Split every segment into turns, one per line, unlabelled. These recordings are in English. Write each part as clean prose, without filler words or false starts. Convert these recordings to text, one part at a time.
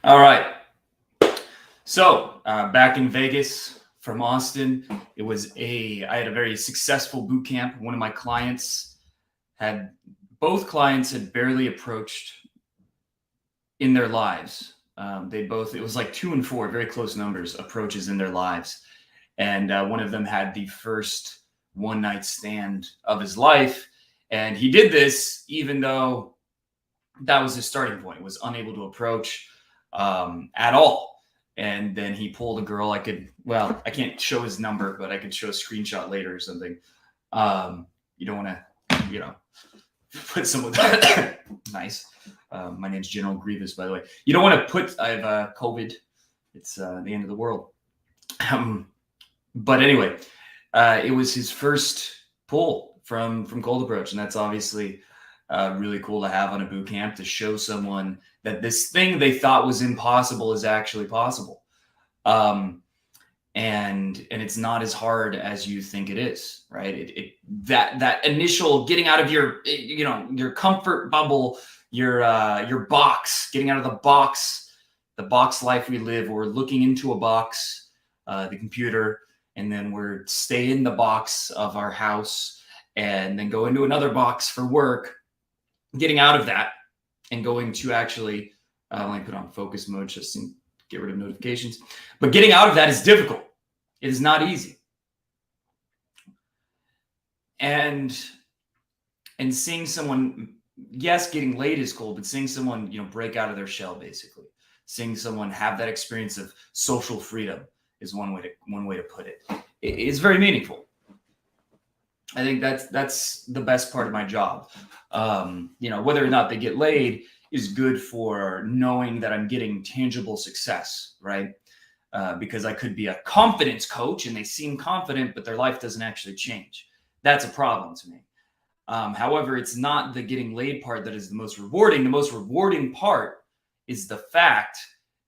All right. So back in Vegas from Austin, I had a very successful boot camp. One of my clients both clients had barely approached in their lives. It was like 2 and 4, very close numbers, approaches in their lives. And one of them had the first one night stand of his life. And he did this even though that was his starting point, was unable to approach at all. And then he pulled a girl. I can't show his number, but I could show a screenshot later or something. You don't want to, put someone nice. My name's General Grievous, by the way. You don't want to put, I have COVID. It's the end of the world. But anyway, it was his first pull from cold approach. And that's obviously really cool to have on a boot camp, to show someone that this thing they thought was impossible is actually possible. And it's not as hard as you think it is, right? That initial getting out of your comfort bubble, your box, getting out of the box life we live. We're looking into a box, the computer, and then we're stay in the box of our house and then go into another box for work. Getting out of that and going to actually, let me put on focus mode just to get rid of notifications. But getting out of that is difficult. It is not easy. And seeing someone, yes, getting laid is cool, but seeing someone, break out of their shell, basically. Seeing someone have that experience of social freedom is one way to put it. It's very meaningful. I think that's the best part of my job. Whether or not they get laid is good for knowing that I'm getting tangible success, right? Because I could be a confidence coach and they seem confident, but their life doesn't actually change. That's a problem to me. However, it's not the getting laid part that is the most rewarding. The most rewarding part is the fact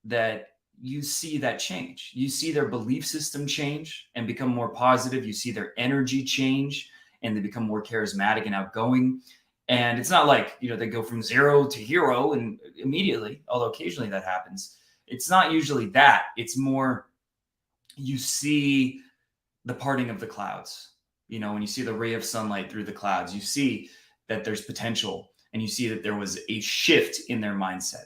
that you see that change. You see their belief system change and become more positive. You see their energy change and they become more charismatic and outgoing. And it's not like, they go from 0 to hero and immediately, although occasionally that happens. It's not usually that. It's more, you see the parting of the clouds. When you see the ray of sunlight through the clouds, you see that there's potential and you see that there was a shift in their mindset.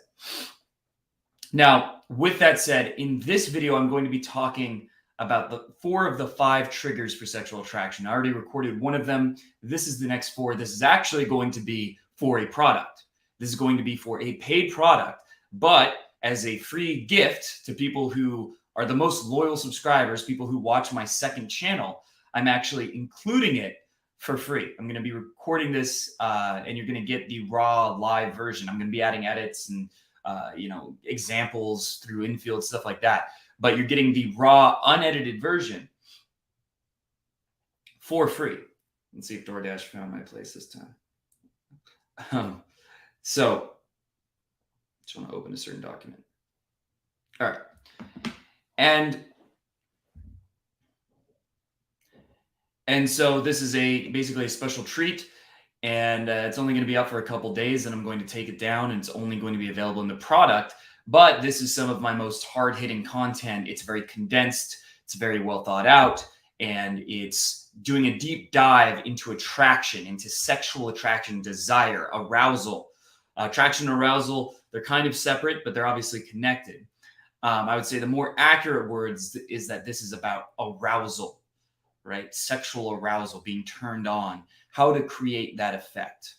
Now, with that said, in this video, I'm going to be talking about the 4 of the 5 triggers for sexual attraction. I already recorded one of them. This is the next 4. This is actually going to be for a product. This is going to be for a paid product, but as a free gift to people who are the most loyal subscribers, people who watch my second channel, I'm actually including it for free. I'm going to be recording this and you're going to get the raw live version. I'm going to be adding edits and examples through infield, stuff like that. But you're getting the raw, unedited version for free. Let's see if DoorDash found my place this time. So, just want to open a certain document. All right. And so this is basically a special treat. And it's only going to be up for a couple days, and I'm going to take it down, and it's only going to be available in the product. But this is some of my most hard-hitting content. It's very condensed. It's very well thought out, and it's doing a deep dive into attraction, into sexual attraction, desire, arousal. Attraction and arousal, they're kind of separate, but they're obviously connected. I would say the more accurate words is that this is about arousal, right? Sexual arousal, being turned on. How to create that effect.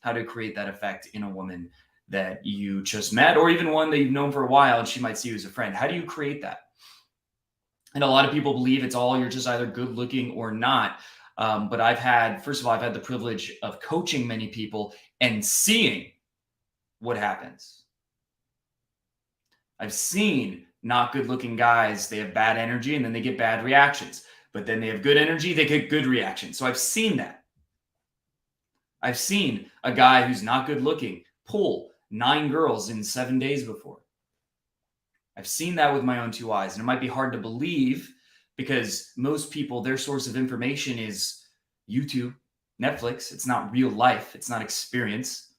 How to create that effect in a woman that you just met, or even one that you've known for a while and she might see you as a friend. How do you create that? And a lot of people believe you're just either good looking or not. But first of all, I've had the privilege of coaching many people and seeing what happens. I've seen not good looking guys. They have bad energy and then they get bad reactions. But then they have good energy, they get good reactions. So I've seen that. I've seen a guy who's not good looking pull 9 girls in 7 days before. I've seen that with my own 2 eyes. And it might be hard to believe because most people, their source of information is YouTube, Netflix. It's not real life. It's not experience.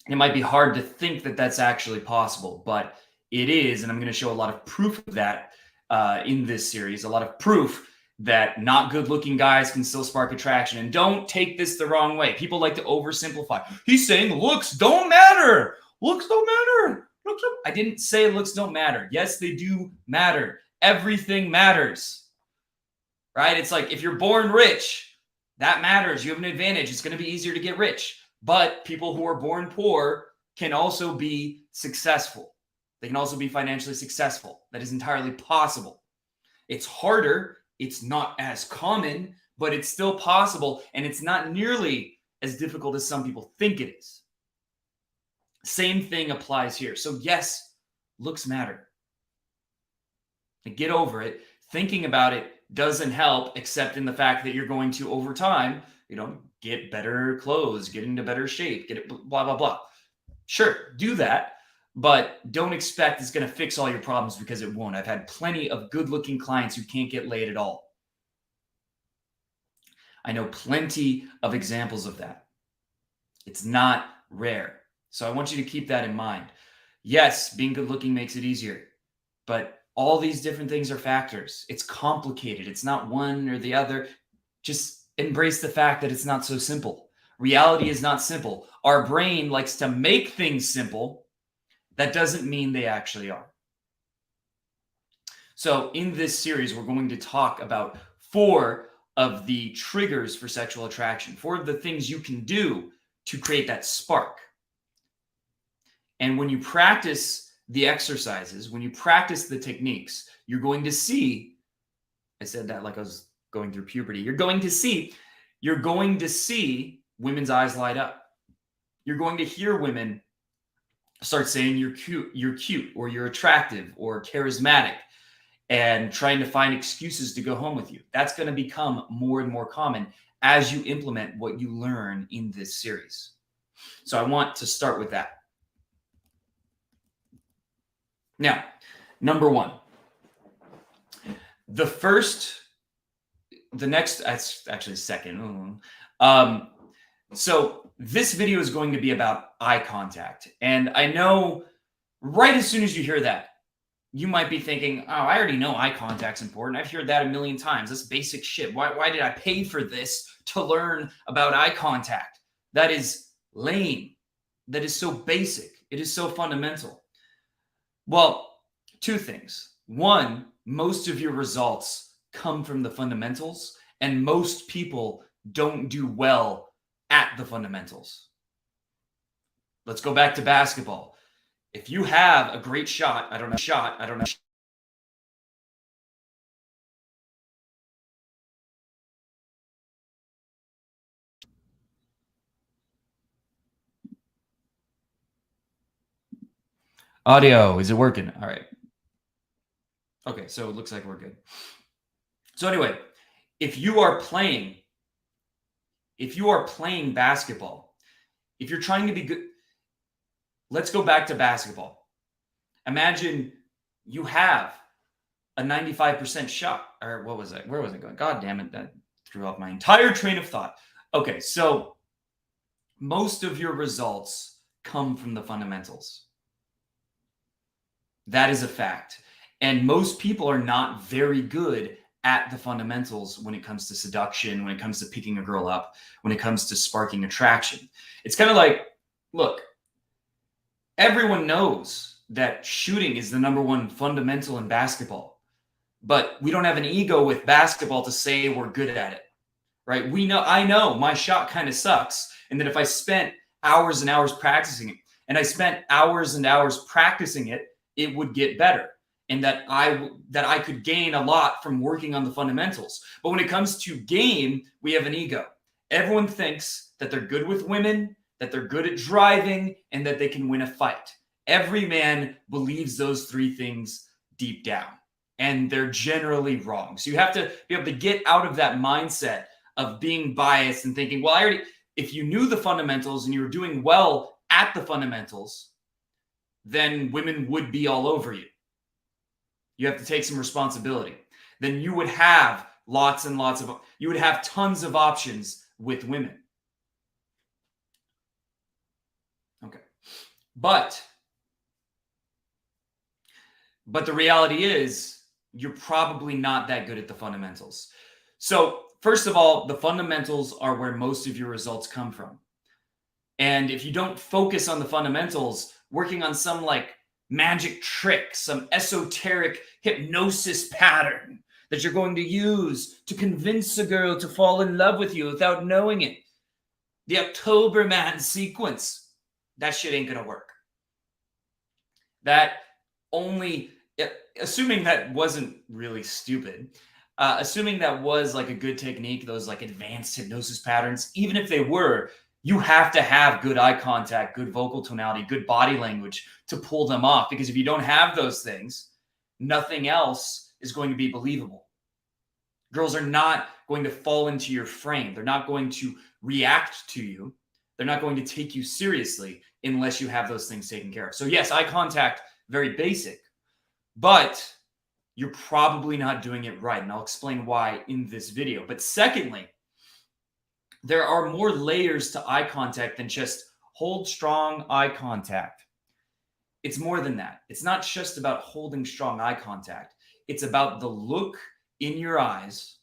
It might be hard to think that that's actually possible, but it is. And I'm going to show a lot of proof of that in this series, a lot of proof that not good looking guys can still spark attraction. And don't take this the wrong way. People like to oversimplify. He's saying looks don't matter. Looks don't matter. I didn't say looks don't matter. Yes, they do matter. Everything matters, right? It's like if you're born rich, that matters. You have an advantage. It's going to be easier to get rich. But people who are born poor can also be successful. They can also be financially successful. That is entirely possible. It's harder. It's not as common, but it's still possible. And it's not nearly as difficult as some people think it is. Same thing applies here. So yes, looks matter. Get over it. Thinking about it doesn't help, except in the fact that you're going to, over time, get better clothes, get into better shape, get it, blah, blah, blah. Sure, do that, but don't expect it's going to fix all your problems, because it won't. I've had plenty of good-looking clients who can't get laid at all. I know plenty of examples of that. It's not rare. So I want you to keep that in mind. Yes, being good-looking makes it easier, but all these different things are factors. It's complicated. It's not one or the other. Just embrace the fact that it's not so simple. Reality is not simple. Our brain likes to make things simple. That doesn't mean they actually are. So in this series, we're going to talk about 4 of the triggers for sexual attraction, 4 of the things you can do to create that spark. And when you practice the exercises, when you practice the techniques, you're going to see, I said that like I was going through puberty, you're going to see women's eyes light up. You're going to hear women start saying you're cute, or you're attractive, or charismatic, and trying to find excuses to go home with you. That's going to become more and more common as you implement what you learn in this series. So I want to start with that. Now, number 1, that's actually second. So this video is going to be about eye contact. And I know right as soon as you hear that, you might be thinking, oh, I already know eye contact's important. I've heard that a million times. That's basic shit. Why did I pay for this to learn about eye contact? That is lame. That is so basic. It is so fundamental. Well, 2 things. 1, most of your results come from the fundamentals, and most people don't do well at the fundamentals. Let's go back to basketball. If you have a great shot, I don't know. Audio, is it working? All right. Okay, so it looks like we're good. So anyway, if you are playing basketball, if you're trying to be good, let's go back to basketball. Imagine you have a 95% shot, or what was it? Where was it going? God damn it, that threw off my entire train of thought. Okay, so most of your results come from the fundamentals. That is a fact. And most people are not very good at the fundamentals when it comes to seduction, when it comes to picking a girl up, when it comes to sparking attraction. It's kind of like, look, everyone knows that shooting is the number 1 fundamental in basketball, but we don't have an ego with basketball to say we're good at it, right? I know my shot kind of sucks, and that if I spent hours and hours practicing it, and I spent hours and hours practicing it, it would get better. And that I could gain a lot from working on the fundamentals. But when it comes to game, we have an ego. Everyone thinks that they're good with women, that they're good at driving, and that they can win a fight. Every man believes those 3 things deep down, and they're generally wrong. So you have to be able to get out of that mindset of being biased and thinking, well, if you knew the fundamentals and you were doing well at the fundamentals, then women would be all over you. You have to take some responsibility. Then you would have you would have tons of options with women. Okay. But the reality is you're probably not that good at the fundamentals. So first of all, the fundamentals are where most of your results come from. And if you don't focus on the fundamentals, working on some like magic trick, some esoteric hypnosis pattern that you're going to use to convince a girl to fall in love with you without knowing it, the October Man sequence, that shit ain't gonna work. That only, assuming that wasn't really stupid, assuming that was like a good technique, those like advanced hypnosis patterns, even if they were, you have to have good eye contact, good vocal tonality, good body language to pull them off. Because if you don't have those things, nothing else is going to be believable. Girls are not going to fall into your frame. They're not going to react to you. They're not going to take you seriously unless you have those things taken care of. So yes, eye contact, very basic, but you're probably not doing it right. And I'll explain why in this video. But secondly, there are more layers to eye contact than just hold strong eye contact. It's more than that. It's not just about holding strong eye contact. It's about the look in your eyes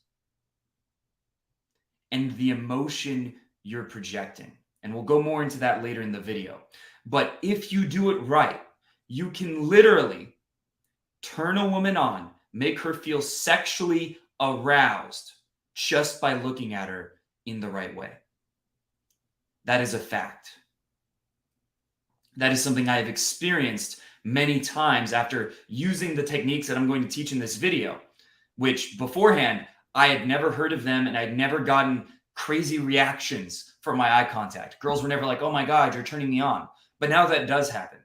and the emotion you're projecting. And we'll go more into that later in the video. But if you do it right, you can literally turn a woman on, make her feel sexually aroused just by looking at her in the right way. That is a fact. That is something I have experienced many times after using the techniques that I'm going to teach in this video, which beforehand, I had never heard of them and I'd never gotten crazy reactions from my eye contact. Girls were never like, oh my God, you're turning me on. But now that does happen.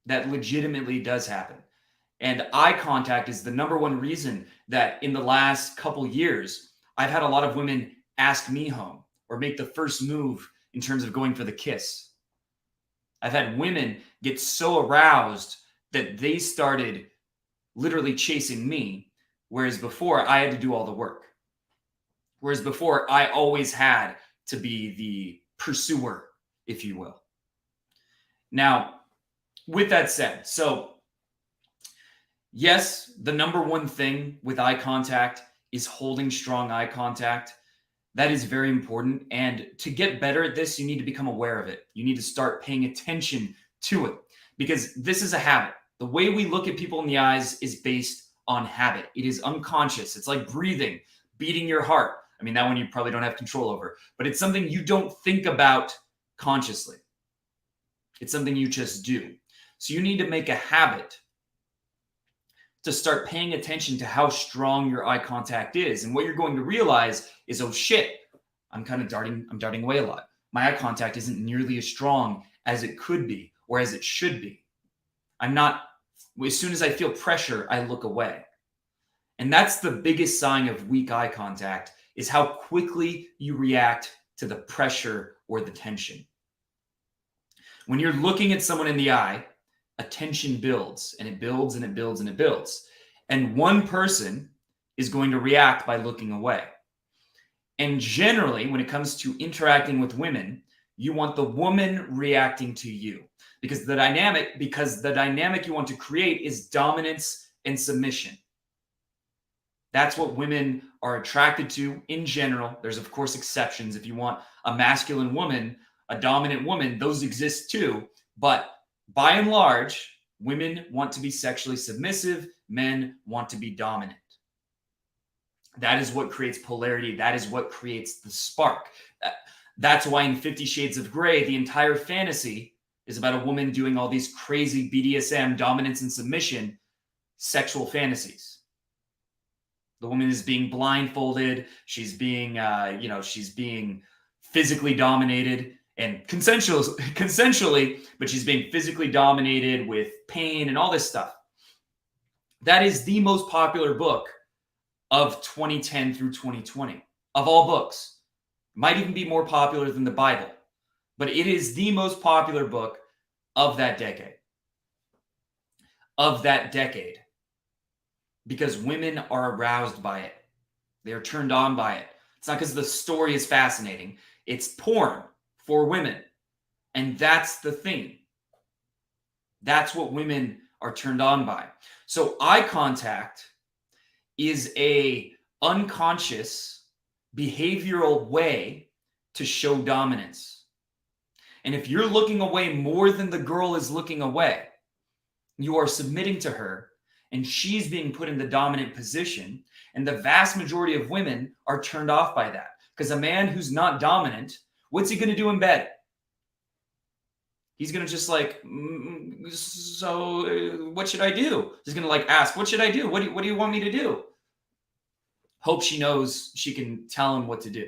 That legitimately does happen. And eye contact is the number one reason that in the last couple years, I've had a lot of women ask me home or make the first move in terms of going for the kiss. I've had women get so aroused that they started literally chasing me, whereas before I had to do all the work. Whereas before I always had to be the pursuer, if you will. Now, with that said, so yes, the number one thing with eye contact is holding strong eye contact. That is very important. And to get better at this, you need to become aware of it. You need to start paying attention to it because this is a habit. The way we look at people in the eyes is based on habit. It is unconscious. It's like breathing, beating your heart. I mean, that one you probably don't have control over, but it's something you don't think about consciously. It's something you just do. So you need to make a habit to start paying attention to how strong your eye contact is. And what you're going to realize is, oh shit, I'm darting away a lot. My eye contact isn't nearly as strong as it could be or as it should be. As soon as I feel pressure, I look away. And that's the biggest sign of weak eye contact, is how quickly you react to the pressure or the tension. When you're looking at someone in the eye, attention builds and it builds and it builds and it builds. And one person is going to react by looking away. And generally, when it comes to interacting with women, you want the woman reacting to you because the dynamic you want to create is dominance and submission. That's what women are attracted to in general. There's, of course, exceptions. If you want a masculine woman, a dominant woman, those exist too. But by and large, women want to be sexually submissive. Men want to be dominant. That is what creates polarity. That is what creates the spark. That's why in 50 Shades of Grey, the entire fantasy is about a woman doing all these crazy BDSM, dominance and submission, sexual fantasies. The woman is being blindfolded. She's being, she's being physically dominated and consensually, but she's being physically dominated with pain and all this stuff. That is the most popular book of 2010 through 2020 of all books. Might even be more popular than the Bible, but it is the most popular book of that decade. Because women are aroused by it. They are turned on by it. It's not because the story is fascinating. It's porn for women. And that's the thing. That's what women are turned on by. So eye contact is a unconscious behavioral way to show dominance. And if you're looking away more than the girl is looking away, you are submitting to her and she's being put in the dominant position. And the vast majority of women are turned off by that. Because a man who's not dominant, what's he going to do in bed? He's going to just like, so what should I do? He's going to like ask, what should I do? What do you want me to do? Hope she knows she can tell him what to do.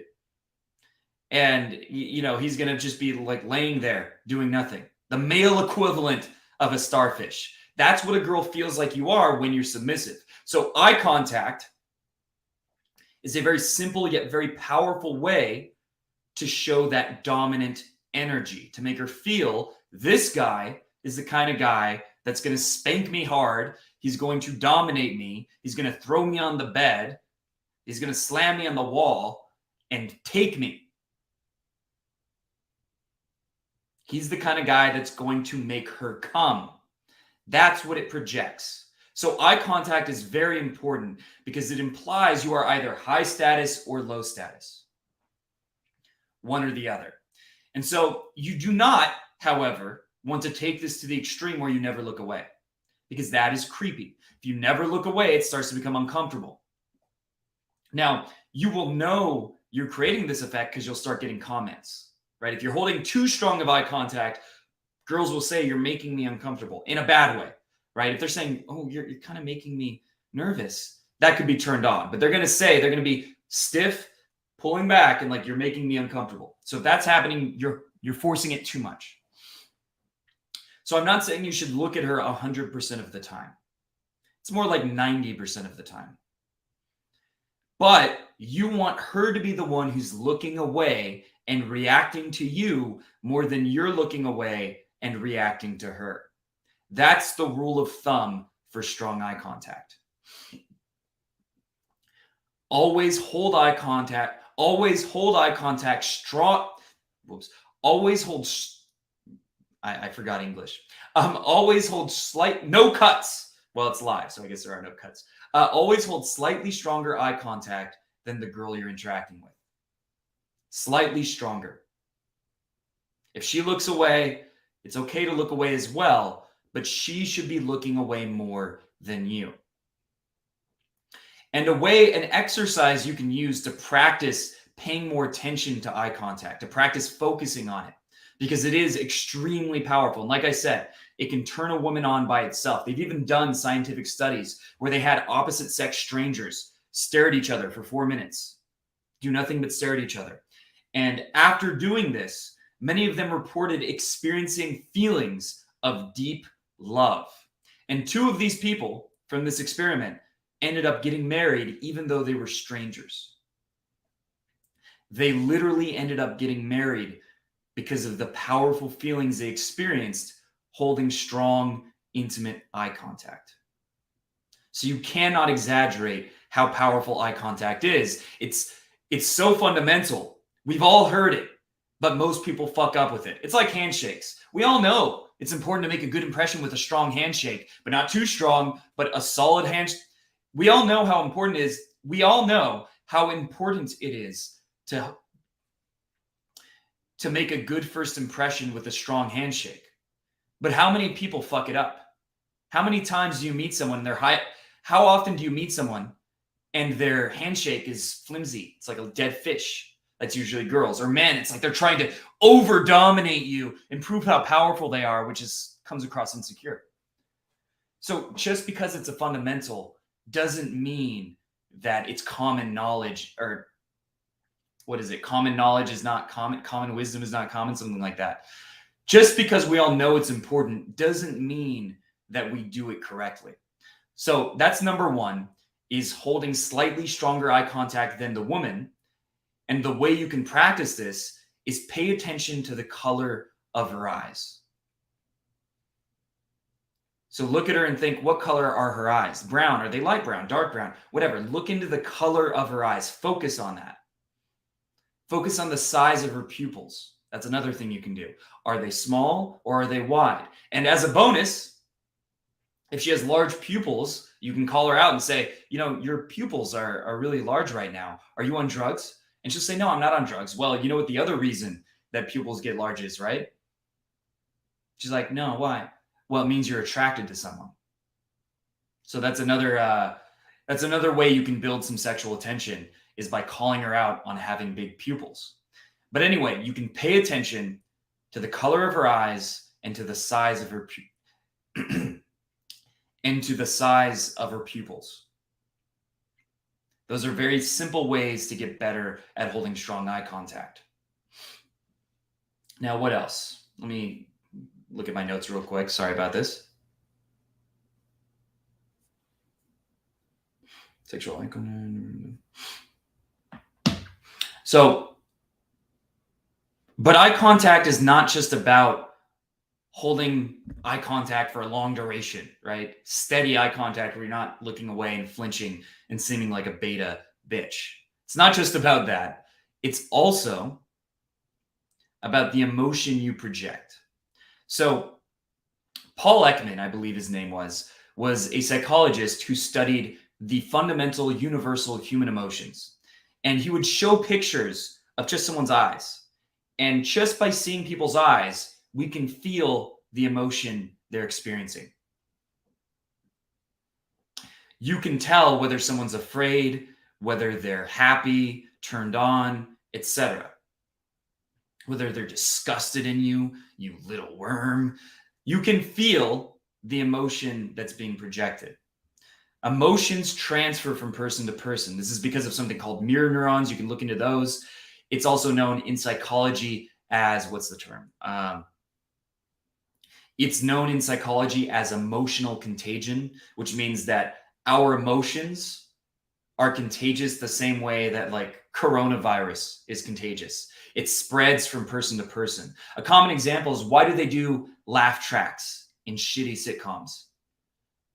And, you know, he's going to just be like laying there doing nothing. The male equivalent of a starfish. That's what a girl feels like you are when you're submissive. So eye contact is a very simple yet very powerful way to show that dominant energy, to make her feel this guy is the kind of guy that's going to spank me hard. He's going to dominate me. He's going to throw me on the bed. He's going to slam me on the wall and take me. He's the kind of guy that's going to make her come. That's what it projects. So eye contact is very important because it implies you are either high status or low status. One or the other. And so you do not, however, want to take this to the extreme where you never look away, because that is creepy. If you never look away, it starts to become uncomfortable. Now, you will know you're creating this effect because you'll start getting comments, right? If you're holding too strong of eye contact, girls will say, you're making me uncomfortable in a bad way, right? If they're saying, oh, you're kind of making me nervous, that could be turned on. But they're going to be stiff, pulling back, and like, you're making me uncomfortable. So if that's happening, you're forcing it too much. So I'm not saying you should look at her 100% of the time. It's more like 90% of the time. But you want her to be the one who's looking away and reacting to you more than you're looking away and reacting to her. That's the rule of thumb for strong eye contact. Always hold eye contact. Always hold eye contact strong. Whoops. Always hold. I forgot English. Always hold no cuts. Well, it's live, so I guess there are no cuts. Always hold slightly stronger eye contact than the girl you're interacting with. Slightly stronger. If she looks away, it's okay to look away as well, but she should be looking away more than you. And an exercise you can use to practice paying more attention to eye contact, to practice focusing on it, because it is extremely powerful. And like I said, it can turn a woman on by itself. They've even done scientific studies where they had opposite sex strangers stare at each other for 4 minutes, do nothing but stare at each other. And after doing this, many of them reported experiencing feelings of deep love. And 2 of these people from this experiment ended up getting married even though they were strangers. They literally ended up getting married because of the powerful feelings they experienced holding strong, intimate eye contact. So you cannot exaggerate how powerful eye contact is. It's so fundamental. We've all heard it, but most people fuck up with it. It's like handshakes. We all know it's important to make a good impression with a strong handshake, but not too strong, but a solid handshake. We all know how important it is. We all know how important it is to make a good first impression with a strong handshake. But how many people fuck it up? How many times do you meet someone how often do you meet someone and their handshake is flimsy? It's like a dead fish. That's usually girls or men. It's like they're trying to over dominate you and prove how powerful they are, which comes across insecure. So just because it's a fundamental doesn't mean that it's common knowledge, or what is it? Common knowledge is not common. Common wisdom is not common, something like that. Just because we all know it's important doesn't mean that we do it correctly. So that's number 1, is holding slightly stronger eye contact than the woman. And the way you can practice this is pay attention to the color of her eyes. So look at her and think, what color are her eyes? Brown? Are they light brown, dark brown? Whatever. Look into the color of her eyes. Focus on that. Focus on the size of her pupils. That's another thing you can do. Are they small or are they wide? And as a bonus, if she has large pupils, you can call her out and say, your pupils are really large right now. Are you on drugs? And she'll say, no, I'm not on drugs. Well, you know what the other reason that pupils get large is, right? She's like, no, why? Well, it means you're attracted to someone. So that's another way you can build some sexual attention, is by calling her out on having big pupils. But anyway, you can pay attention to the color of her eyes and to the size of her pupils. Those are very simple ways to get better at holding strong eye contact. Now, what else? Let me look at my notes real quick. Sorry about this. Sexual eye contact. But eye contact is not just about holding eye contact for a long duration, right? Steady eye contact where you're not looking away and flinching and seeming like a beta bitch. It's not just about that. It's also about the emotion you project. So Paul Ekman, I believe his name was a psychologist who studied the fundamental universal human emotions. And he would show pictures of just someone's eyes. And just by seeing people's eyes, we can feel the emotion they're experiencing. You can tell whether someone's afraid, whether they're happy, turned on, etc. Whether they're disgusted in you, you little worm. You can feel the emotion that's being projected. Emotions transfer from person to person. This is because of something called mirror neurons. You can look into those. It's also known in psychology as, what's the term? It's known in psychology as emotional contagion, which means that our emotions are contagious the same way that like coronavirus is contagious. It spreads from person to person. A common example is, why do they do laugh tracks in shitty sitcoms?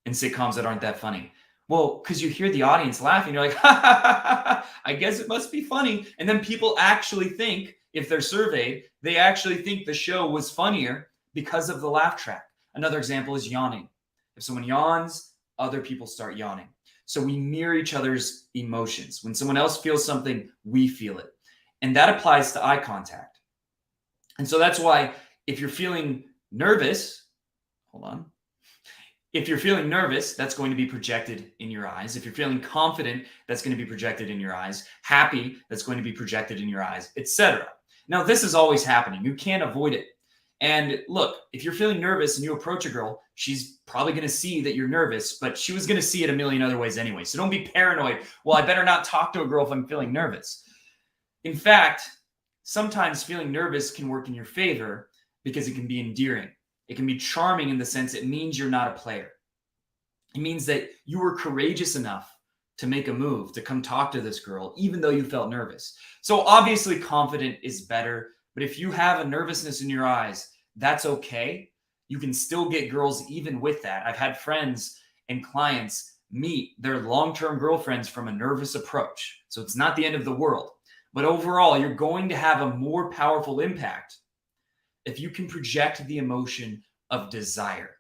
In sitcoms that aren't that funny? Well, because you hear the audience laughing, you're like, ha, ha, ha, ha, I guess it must be funny. And then people actually think, if they're surveyed, they actually think the show was funnier because of the laugh track. Another example is yawning. If someone yawns, other people start yawning. So we mirror each other's emotions. When someone else feels something, we feel it. And that applies to eye contact. And so that's why if you're feeling nervous, hold on. If you're feeling nervous, that's going to be projected in your eyes. If you're feeling confident, that's going to be projected in your eyes. Happy, that's going to be projected in your eyes, etc. Now, this is always happening. You can't avoid it. And look, if you're feeling nervous and you approach a girl, she's probably going to see that you're nervous, but she was going to see it a million other ways anyway. So don't be paranoid. Well, I better not talk to a girl if I'm feeling nervous. In fact, sometimes feeling nervous can work in your favor because it can be endearing. It can be charming in the sense it means you're not a player. It means that you were courageous enough to make a move, to come talk to this girl, even though you felt nervous. So obviously confident is better, but if you have a nervousness in your eyes, that's okay. You can still get girls even with that. I've had friends and clients meet their long-term girlfriends from a nervous approach. So it's not the end of the world. But overall, you're going to have a more powerful impact if you can project the emotion of desire.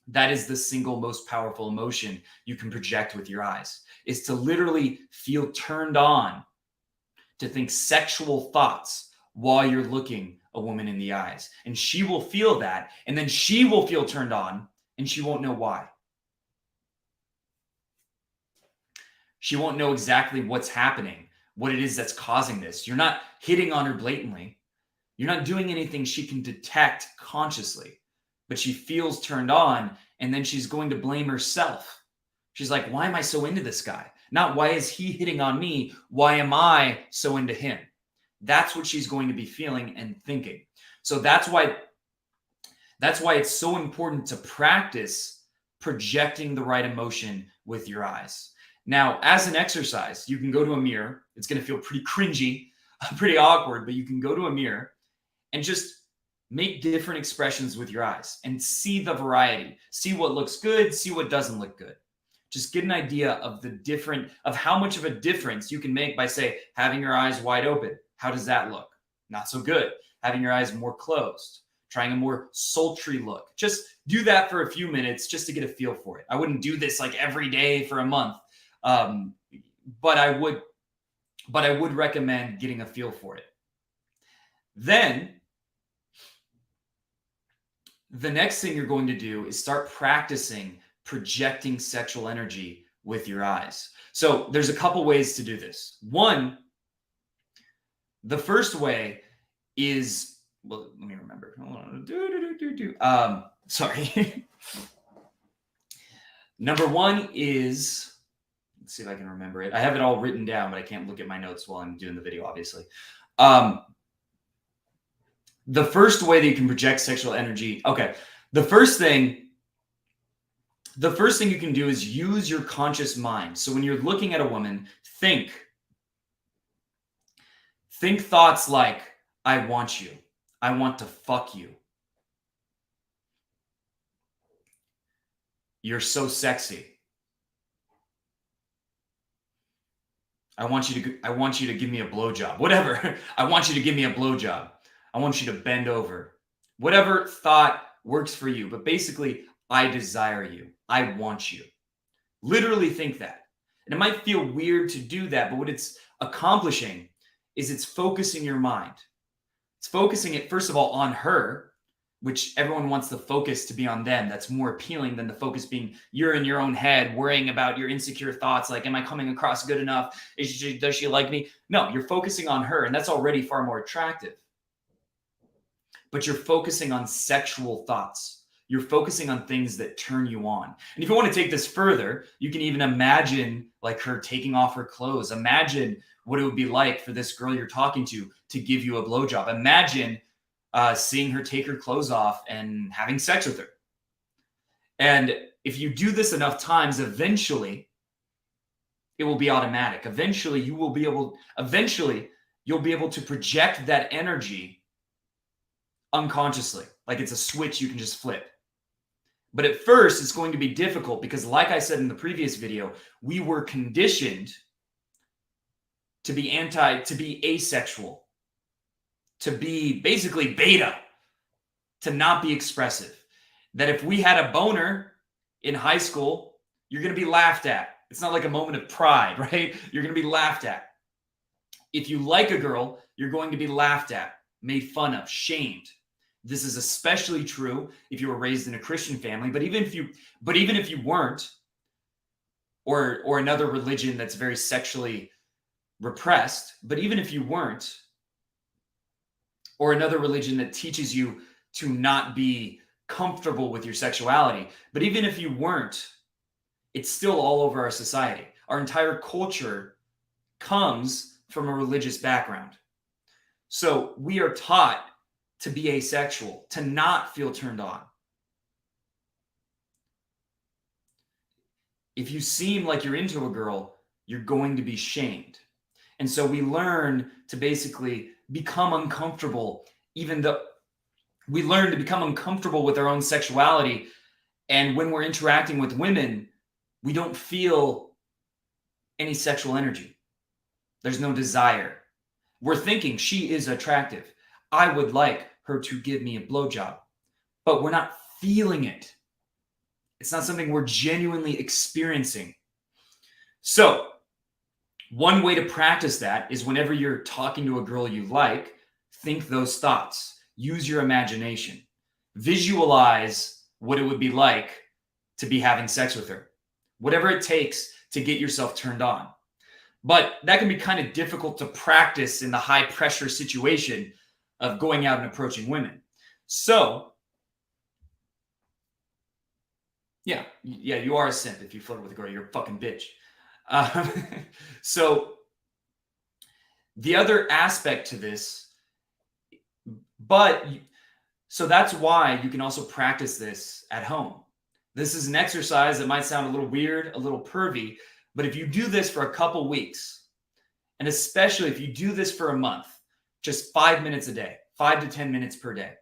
That is the single most powerful emotion you can project with your eyes, is to literally feel turned on, to think sexual thoughts while you're looking a woman in the eyes. And she will feel that, and then she will feel turned on, and she won't know why. She won't know exactly what's happening, what it is that's causing this. You're not hitting on her blatantly. You're not doing anything she can detect consciously, but she feels turned on, and then she's going to blame herself. She's like, why am I so into this guy? Not why is he hitting on me? Why am I so into him? That's what she's going to be feeling and thinking. So that's why it's so important to practice projecting the right emotion with your eyes. Now, as an exercise, you can go to a mirror. It's going to feel pretty cringy, pretty awkward, but you can go to a mirror and just make different expressions with your eyes and see the variety. See what looks good, see what doesn't look good. Just get an idea of how much of a difference you can make by, say, having your eyes wide open. How does that look? not so good. Having your eyes more closed, trying a more sultry look. Just do that for a few minutes just to get a feel for it. I wouldn't do this like every day for a month, but I would recommend getting a feel for it. Then the next thing you're going to do is start practicing projecting sexual energy with your eyes. So there's a couple ways to do this. One, the first way is, well, let me remember. Sorry. Number one is, let's see if I can remember it. I have it all written down, but I can't look at my notes while I'm doing the video, obviously. The first way that you can project sexual energy. Okay. The first thing you can do is use your conscious mind. So when you're looking at a woman, think thoughts like, I want you. I want to fuck you. You're so sexy. I want you to give me a blowjob. Whatever. I want you to give me a blowjob. I want you to bend over. Whatever thought works for you. But basically, I desire you. I want you. Literally think that. And it might feel weird to do that, but what it's accomplishing is it's focusing your mind. It's focusing it, first of all, on her, which everyone wants the focus to be on them. That's more appealing than the focus being you're in your own head, worrying about your insecure thoughts, like, am I coming across good enough? Does she like me? No, you're focusing on her, and that's already far more attractive. But you're focusing on sexual thoughts. You're focusing on things that turn you on. And if you want to take this further, you can even imagine like her taking off her clothes. Imagine what it would be like for this girl you're talking to give you a blowjob. Imagine seeing her take her clothes off and having sex with her. And if you do this enough times, eventually it will be automatic. Eventually you'll be able to project that energy unconsciously. Like it's a switch you can just flip. But at first, it's going to be difficult because, like I said in the previous video, we were conditioned to be asexual, to be basically beta, to not be expressive. That if we had a boner in high school, you're going to be laughed at. It's not like a moment of pride, right? You're going to be laughed at. If you like a girl, you're going to be laughed at, made fun of, shamed. This is especially true if you were raised in a Christian family, but even if you weren't, or another religion that's very sexually repressed, but even if you weren't, or another religion that teaches you to not be comfortable with your sexuality, but even if you weren't, it's still all over our society. Our entire culture comes from a religious background. So we are taught to be asexual, to not feel turned on. If you seem like you're into a girl, you're going to be shamed. And so we learn to basically become uncomfortable, even though we learn to become uncomfortable with our own sexuality. And when we're interacting with women, we don't feel any sexual energy. There's no desire. We're thinking she is attractive. I would like her to give me a blowjob, but we're not feeling it. It's not something we're genuinely experiencing. So one way to practice that is whenever you're talking to a girl you like, think those thoughts. Use your imagination. Visualize what it would be like to be having sex with her. Whatever it takes to get yourself turned on. But that can be kind of difficult to practice in the high pressure situation of going out and approaching women. So, yeah, you are a simp if you flirt with a girl. You're a fucking bitch. So the other aspect to this, so that's why you can also practice this at home. This is an exercise that might sound a little weird, a little pervy, but if you do this for a couple weeks, and especially if you do this for a month, just 5 minutes a day, 5 to 10 minutes per day,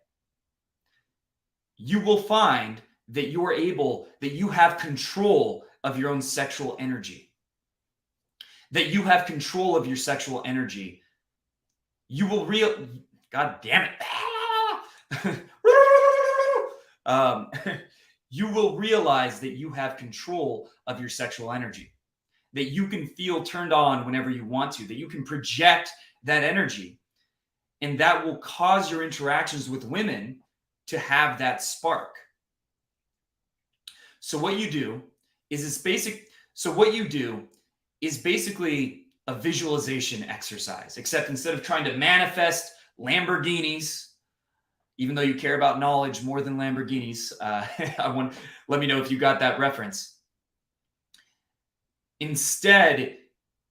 you will find that you have control of your own sexual energy. That you have control of your sexual energy. You will God damn it. You will realize that you have control of your sexual energy, that you can feel turned on whenever you want to, that you can project that energy, and that will cause your interactions with women to have that spark. So what you do is basically a visualization exercise, except instead of trying to manifest Lamborghinis, even though you care about knowledge more than Lamborghinis, let me know if you got that reference. Instead,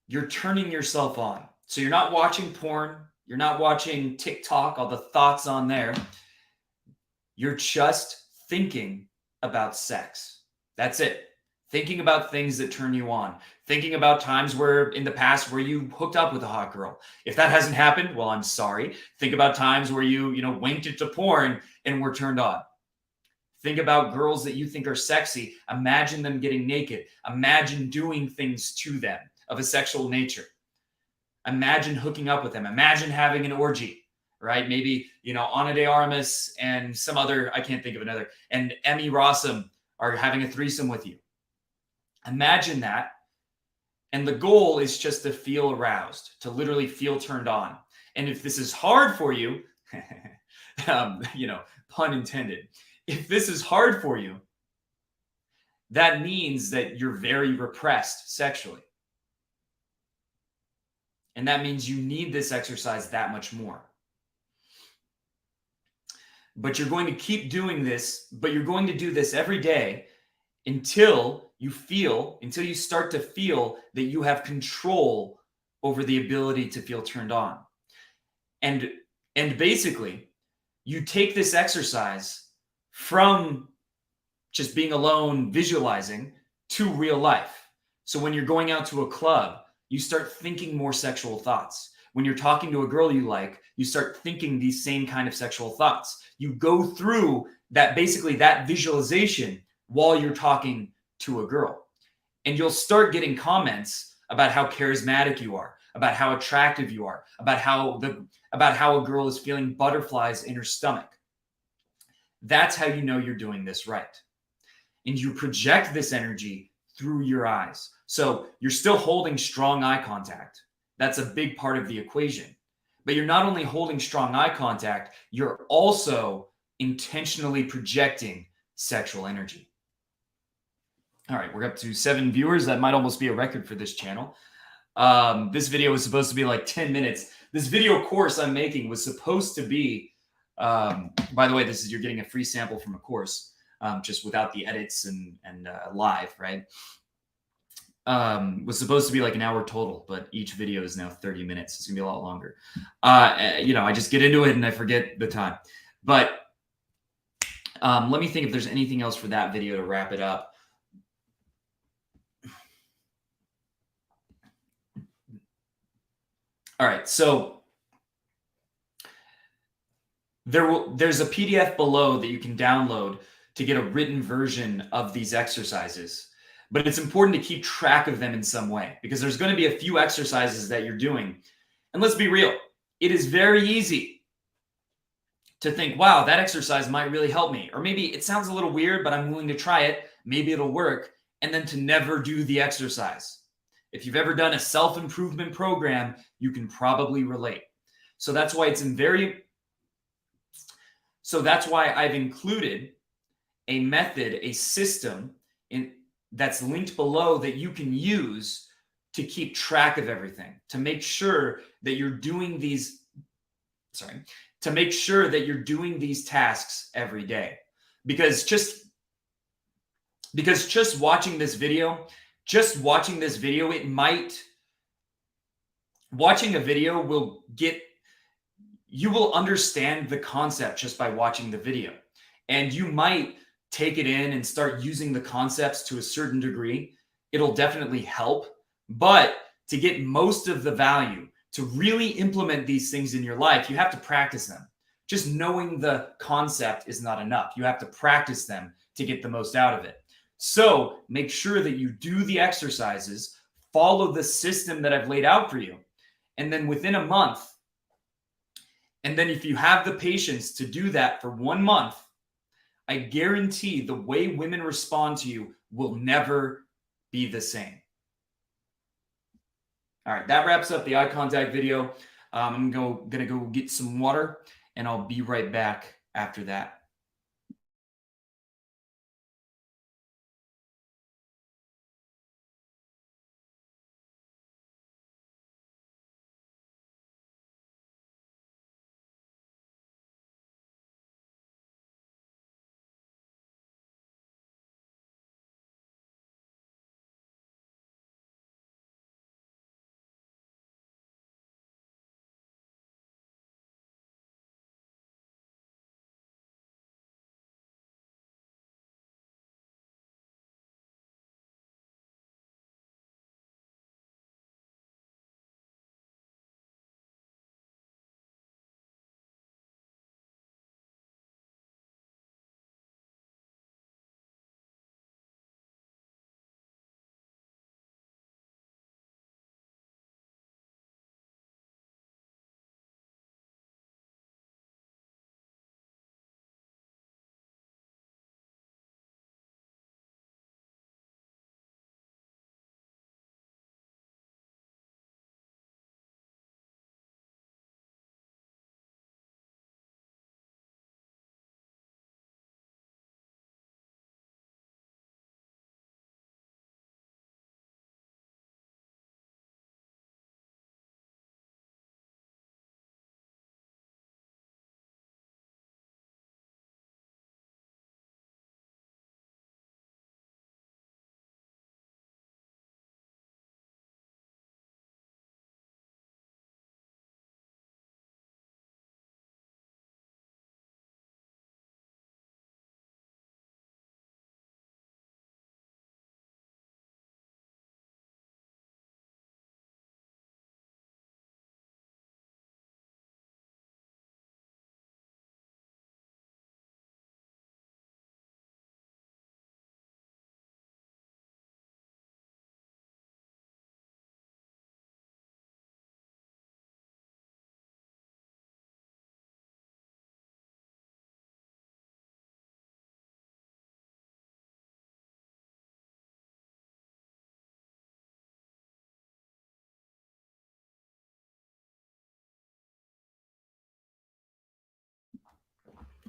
you're turning yourself on. So you're not watching porn. You're not watching TikTok, all the thoughts on there. You're just thinking about sex. That's it. Thinking about things that turn you on. Thinking about times where in the past where you hooked up with a hot girl. If that hasn't happened, well, I'm sorry. Think about times where you winked it to porn and were turned on. Think about girls that you think are sexy. Imagine them getting naked. Imagine doing things to them of a sexual nature. Imagine hooking up with them. Imagine having an orgy, right? Maybe, Ana de Armas and some other, I can't think of another, and Emmy Rossum are having a threesome with you. Imagine that. And the goal is just to feel aroused, to literally feel turned on. And if this is hard for you, pun intended, if this is hard for you, that means that you're very repressed sexually. And that means you need this exercise that much more. But you're going to keep doing this, but you're going to do this every day until you start to feel that you have control over the ability to feel turned on. And basically, you take this exercise from just being alone, visualizing, to real life. So when you're going out to a club, you start thinking more sexual thoughts. When you're talking to a girl you like, you start thinking these same kind of sexual thoughts. You go through that visualization while you're talking to a girl. And you'll start getting comments about how charismatic you are, about how attractive you are, about how a girl is feeling butterflies in her stomach. That's how you know you're doing this right. And you project this energy through your eyes. So you're still holding strong eye contact. That's a big part of the equation. But you're not only holding strong eye contact, you're also intentionally projecting sexual energy. All right, we're up to 7 viewers. That might almost be a record for this channel. This video was supposed to be like 10 minutes. This video course I'm making was supposed to be, by the way, you're getting a free sample from a course, just without the edits and live, right? Was supposed to be like an hour total, but each video is now 30 minutes. It's gonna be a lot longer. I just get into it and I forget the time. But let me think if there's anything else for that video to wrap it up. All right, so there's a PDF below that you can download to get a written version of these exercises. But it's important to keep track of them in some way, because there's going to be a few exercises that you're doing. And let's be real, it is very easy to think, wow, that exercise might really help me. Or maybe it sounds a little weird, but I'm willing to try it. Maybe it'll work. And then to never do the exercise. If you've ever done a self-improvement program, you can probably relate. So that's why I've included a method, a system that's linked below that you can use to keep track of everything, to make sure that you're doing these tasks every day. Because just watching this video, watching a video you will understand the concept just by watching the video. And you might take it in and start using the concepts to a certain degree. It'll definitely help. But to get most of the value, to really implement these things in your life, you have to practice them. Just knowing the concept is not enough. You have to practice them to get the most out of it. So make sure that you do the exercises, follow the system that I've laid out for you. And then within a month, And then if you have the patience to do that for 1 month, I guarantee the way women respond to you will never be the same. All right, that wraps up the eye contact video. I'm gonna go get some water, and I'll be right back after that.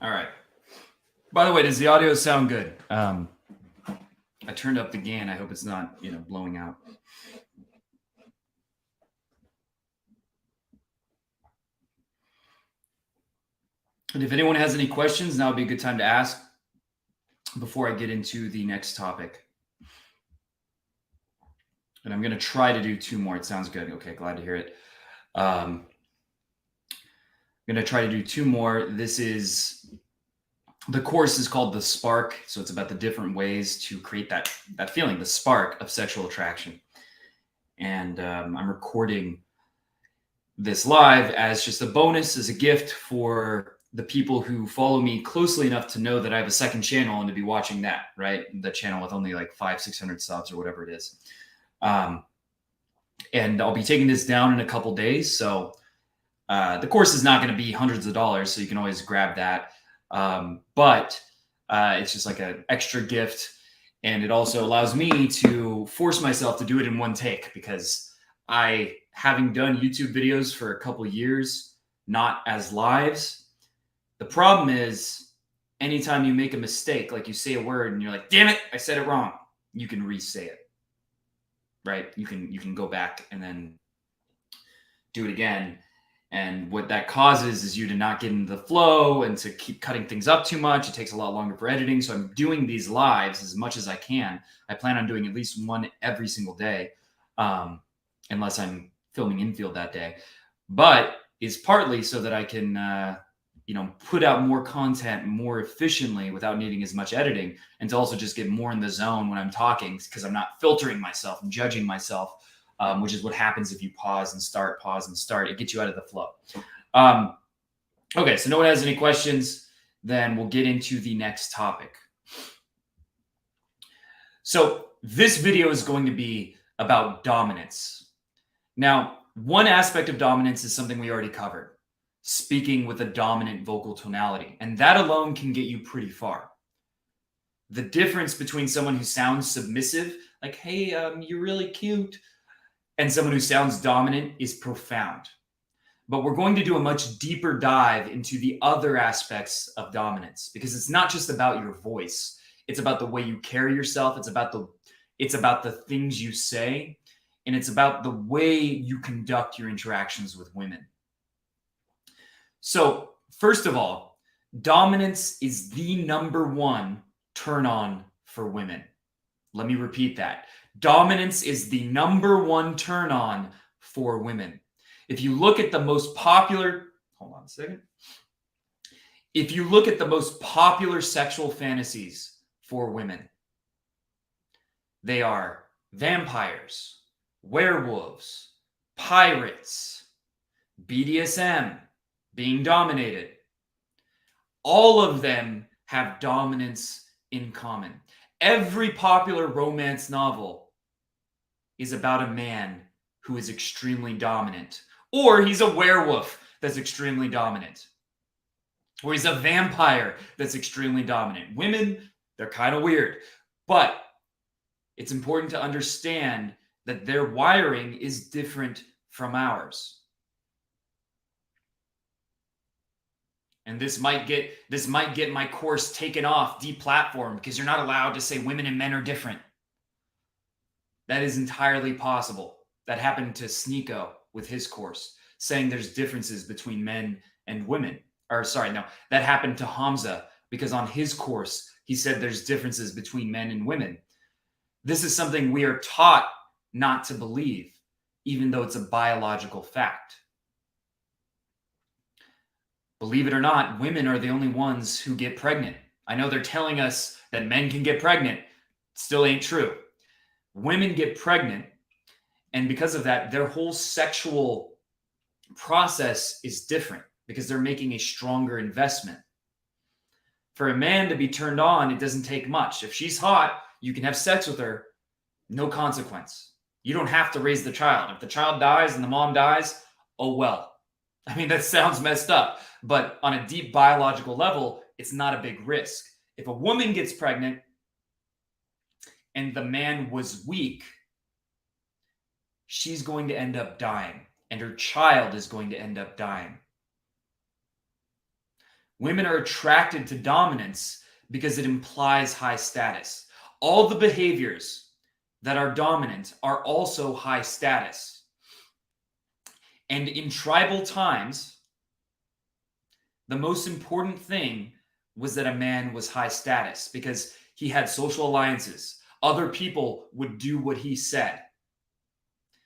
All right. By the way, does the audio sound good? I turned up the gain. I hope it's not, blowing out. And if anyone has any questions, now would be a good time to ask before I get into the next topic. And I'm going to try to do 2 more. It sounds good. Okay, glad to hear it. I'm going to try to do 2 more. The course is called The Spark. So it's about the different ways to create that feeling, the spark of sexual attraction. And I'm recording this live as just a bonus, as a gift for the people who follow me closely enough to know that I have a second channel and to be watching that, right? The channel with only like 500-600 subs or whatever it is. And I'll be taking this down in a couple days. So the course is not going to be hundreds of dollars, so you can always grab that. But it's just like an extra gift. And it also allows me to force myself to do it in one take, because having done YouTube videos for a couple years, not as lives, the problem is anytime you make a mistake, like you say a word and you're like, damn it, I said it wrong, you can re-say it, right? You can go back and then do it again. And what that causes is you to not get into the flow and to keep cutting things up too much. It takes a lot longer for editing. So I'm doing these lives as much as I can. I plan on doing at least one every single day, unless I'm filming infield that day. But it's partly so that I can, put out more content more efficiently without needing as much editing, and to also just get more in the zone when I'm talking, because I'm not filtering myself and judging myself. Which is what happens if you pause and start. It gets you out of the flow. Okay, so no one has any questions, then we'll get into the next topic. So this video is going to be about dominance. Now, one aspect of dominance is something we already covered. speaking with a dominant vocal tonality. And that alone can get you pretty far. The difference between someone who sounds submissive, like, hey, you're really cute, and someone who sounds dominant is profound. But we're going to do a much deeper dive into the other aspects of dominance, because it's not just about your voice. It's about the way you carry yourself. It's about the things you say, and it's about the way you conduct your interactions with women. So, first of all, dominance is the number one turn on for women. Let me repeat that. Dominance is the number one turn on for women. If you look at the most popular, hold on a second. If you look at the most popular sexual fantasies for women, they are vampires, werewolves, pirates, BDSM, being dominated. All of them have dominance in common. Every popular romance novel is about a man who is extremely dominant, or he's a werewolf that's extremely dominant, or he's a vampire that's extremely dominant. Women, they're kind of weird, but it's important to understand that their wiring is different from ours. And this might get my course taken off, deplatformed, because you're not allowed to say women and men are different. That is entirely possible. That happened to Sneeko with his course, saying there's differences between men and women. Or sorry, no, that happened to Hamza, because on his course, he said there's differences between men and women. This is something we are taught not to believe, even though it's a biological fact. Believe it or not, women are the only ones who get pregnant. I know they're telling us that men can get pregnant. Still ain't true. Women get pregnant, and because of that, their whole sexual process is different because they're making a stronger investment. For a man to be turned on, it doesn't take much. If she's hot, you can have sex with her, no consequence. You don't have to raise the child. If the child dies and the mom dies, oh well. I mean, that sounds messed up, but on a deep biological level, it's not a big risk. If a woman gets pregnant and the man was weak, she's going to end up dying, and her child is going to end up dying. Women are attracted to dominance because it implies high status. All the behaviors that are dominant are also high status. And in tribal times, the most important thing was that a man was high status because he had social alliances. Other people would do what he said.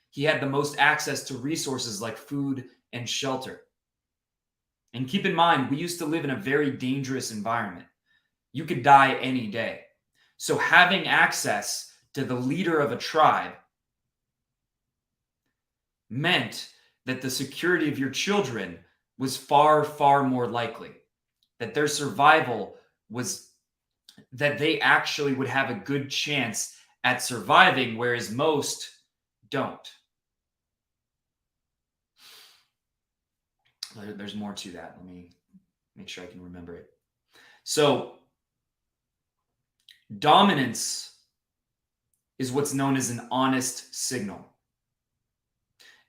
He had the most access to resources like food and shelter. And keep in mind, we used to live in a very dangerous environment. You could die any day. So having access to the leader of a tribe meant that the security of your children was far, far more likely. That their survival was, that they actually would have a good chance at surviving, whereas most don't. There's more to that. Let me make sure I can remember it. So, dominance is what's known as an honest signal.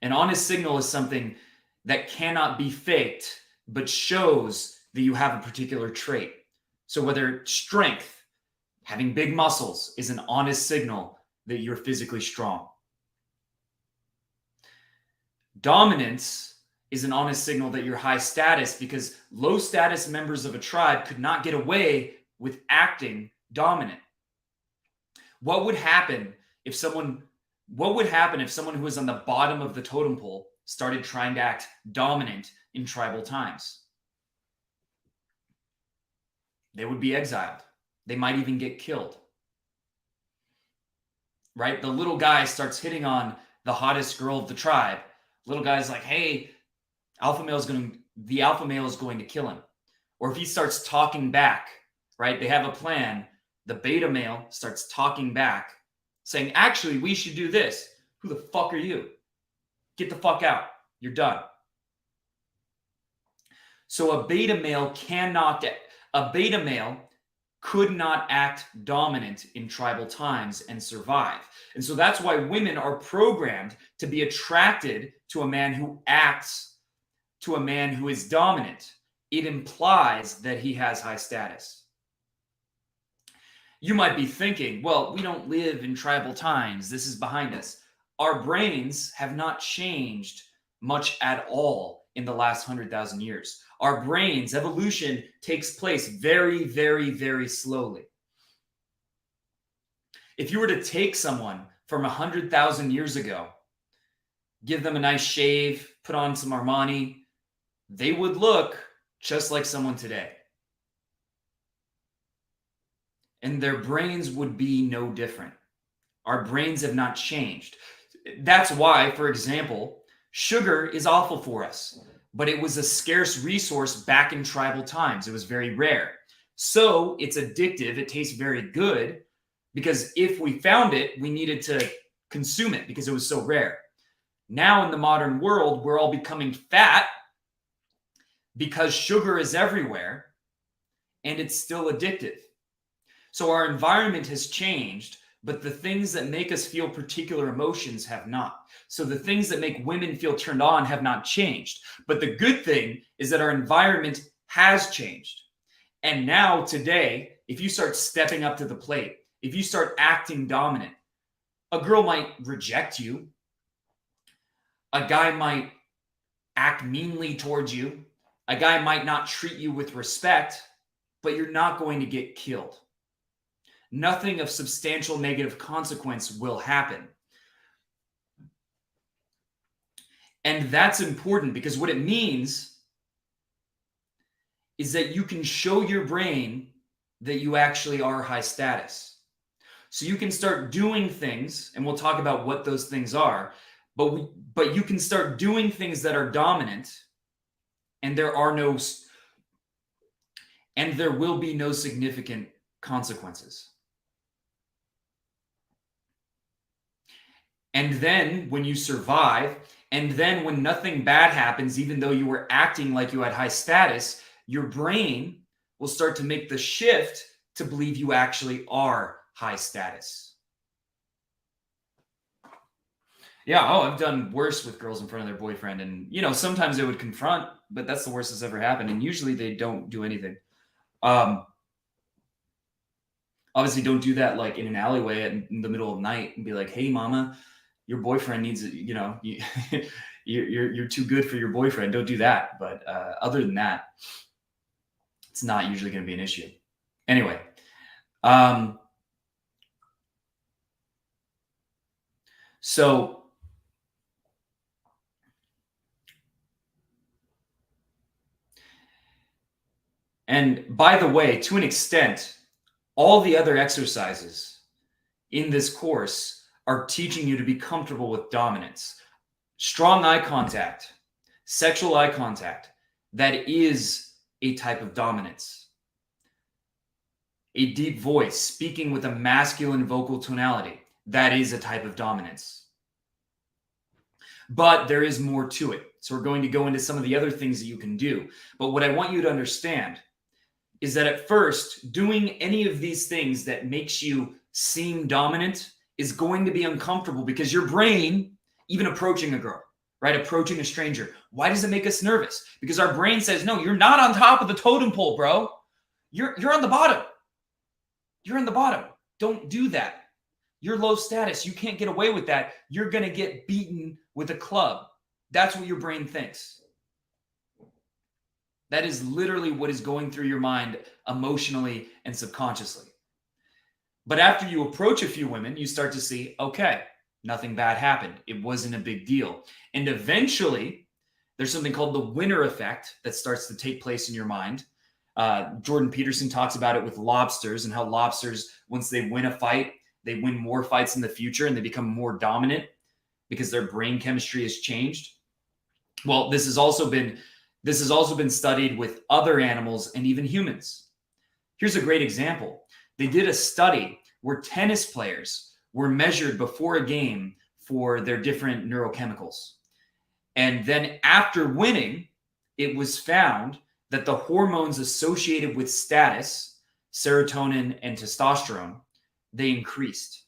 An honest signal is something that cannot be faked, but shows that you have a particular trait. So whether strength, having big muscles, is an honest signal that you're physically strong. Dominance is an honest signal that you're high status, because low status members of a tribe could not get away with acting dominant. What would happen if someone who was on the bottom of the totem pole started trying to act dominant in tribal times? They would be exiled. They might even get killed. Right? The little guy starts hitting on the hottest girl of the tribe. Little guy's like, hey, the alpha male is going to kill him. Or if he starts talking back, right? They have a plan. The beta male starts talking back, saying, actually, we should do this. Who the fuck are you? Get the fuck out. You're done. So a beta male could not act dominant in tribal times and survive. And so that's why women are programmed to be attracted to a man who acts, to a man who is dominant. It implies that he has high status. You might be thinking, well, we don't live in tribal times. This is behind us. Our brains have not changed much at all in the last 100,000 years. Our brains, evolution takes place very, very, very slowly. If you were to take someone from 100,000 years ago, give them a nice shave, put on some Armani, they would look just like someone today. And their brains would be no different. Our brains have not changed. That's why, for example, sugar is awful for us, but it was a scarce resource back in tribal times. It was very rare. So it's addictive. It tastes very good because if we found it, we needed to consume it because it was so rare. Now in the modern world, we're all becoming fat because sugar is everywhere and it's still addictive. So our environment has changed, but the things that make us feel particular emotions have not. So the things that make women feel turned on have not changed. But the good thing is that our environment has changed. And now today, if you start stepping up to the plate, if you start acting dominant, a girl might reject you. A guy might act meanly towards you. A guy might not treat you with respect, but you're not going to get killed. Nothing of substantial negative consequence will happen. And that's important because what it means is that you can show your brain that you actually are high status. So you can start doing things, and we'll talk about what those things are, but you can start doing things that are dominant, and there will be no significant consequences. And then when you survive, and then when nothing bad happens, even though you were acting like you had high status, your brain will start to make the shift to believe you actually are high status. Yeah, I've done worse with girls in front of their boyfriend. And, sometimes they would confront, but that's the worst that's ever happened. And usually they don't do anything. Obviously, don't do that like in an alleyway in the middle of the night and be like, hey, mama, your boyfriend needs, you're too good for your boyfriend. Don't do that. But other than that, it's not usually going to be an issue. Anyway, so and by the way, to an extent, all the other exercises in this course are teaching you to be comfortable with dominance. Strong eye contact, sexual eye contact, that is a type of dominance. A deep voice, speaking with a masculine vocal tonality, that is a type of dominance. But there is more to it. So we're going to go into some of the other things that you can do. But what I want you to understand is that at first, doing any of these things that makes you seem dominant is going to be uncomfortable because your brain, even approaching a girl, right? Approaching a stranger. Why does it make us nervous? Because our brain says, no, you're not on top of the totem pole, bro. You're on the bottom. You're on the bottom. Don't do that. You're low status. You can't get away with that. You're going to get beaten with a club. That's what your brain thinks. That is literally what is going through your mind emotionally and subconsciously. But after you approach a few women, you start to see, okay, nothing bad happened. It wasn't a big deal. And eventually, there's something called the winner effect that starts to take place in your mind. Jordan Peterson talks about it with lobsters and how lobsters, once they win a fight, they win more fights in the future and they become more dominant because their brain chemistry has changed. Well, this has also been studied with other animals and even humans. Here's a great example. They did a study where tennis players were measured before a game for their different neurochemicals. And then after winning, it was found that the hormones associated with status, serotonin and testosterone, they increased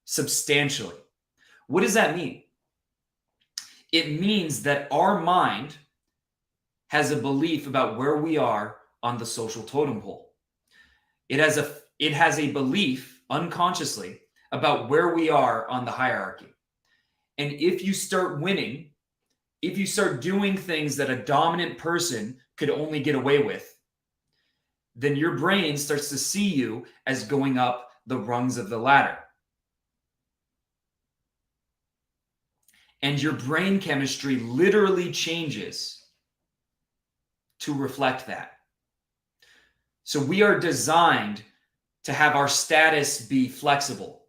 substantially. What does that mean? It means that our mind has a belief about where we are on the social totem pole. It has a belief unconsciously about where we are on the hierarchy. And if you start winning, if you start doing things that a dominant person could only get away with, then your brain starts to see you as going up the rungs of the ladder. And your brain chemistry literally changes to reflect that. So we are designed to have our status be flexible.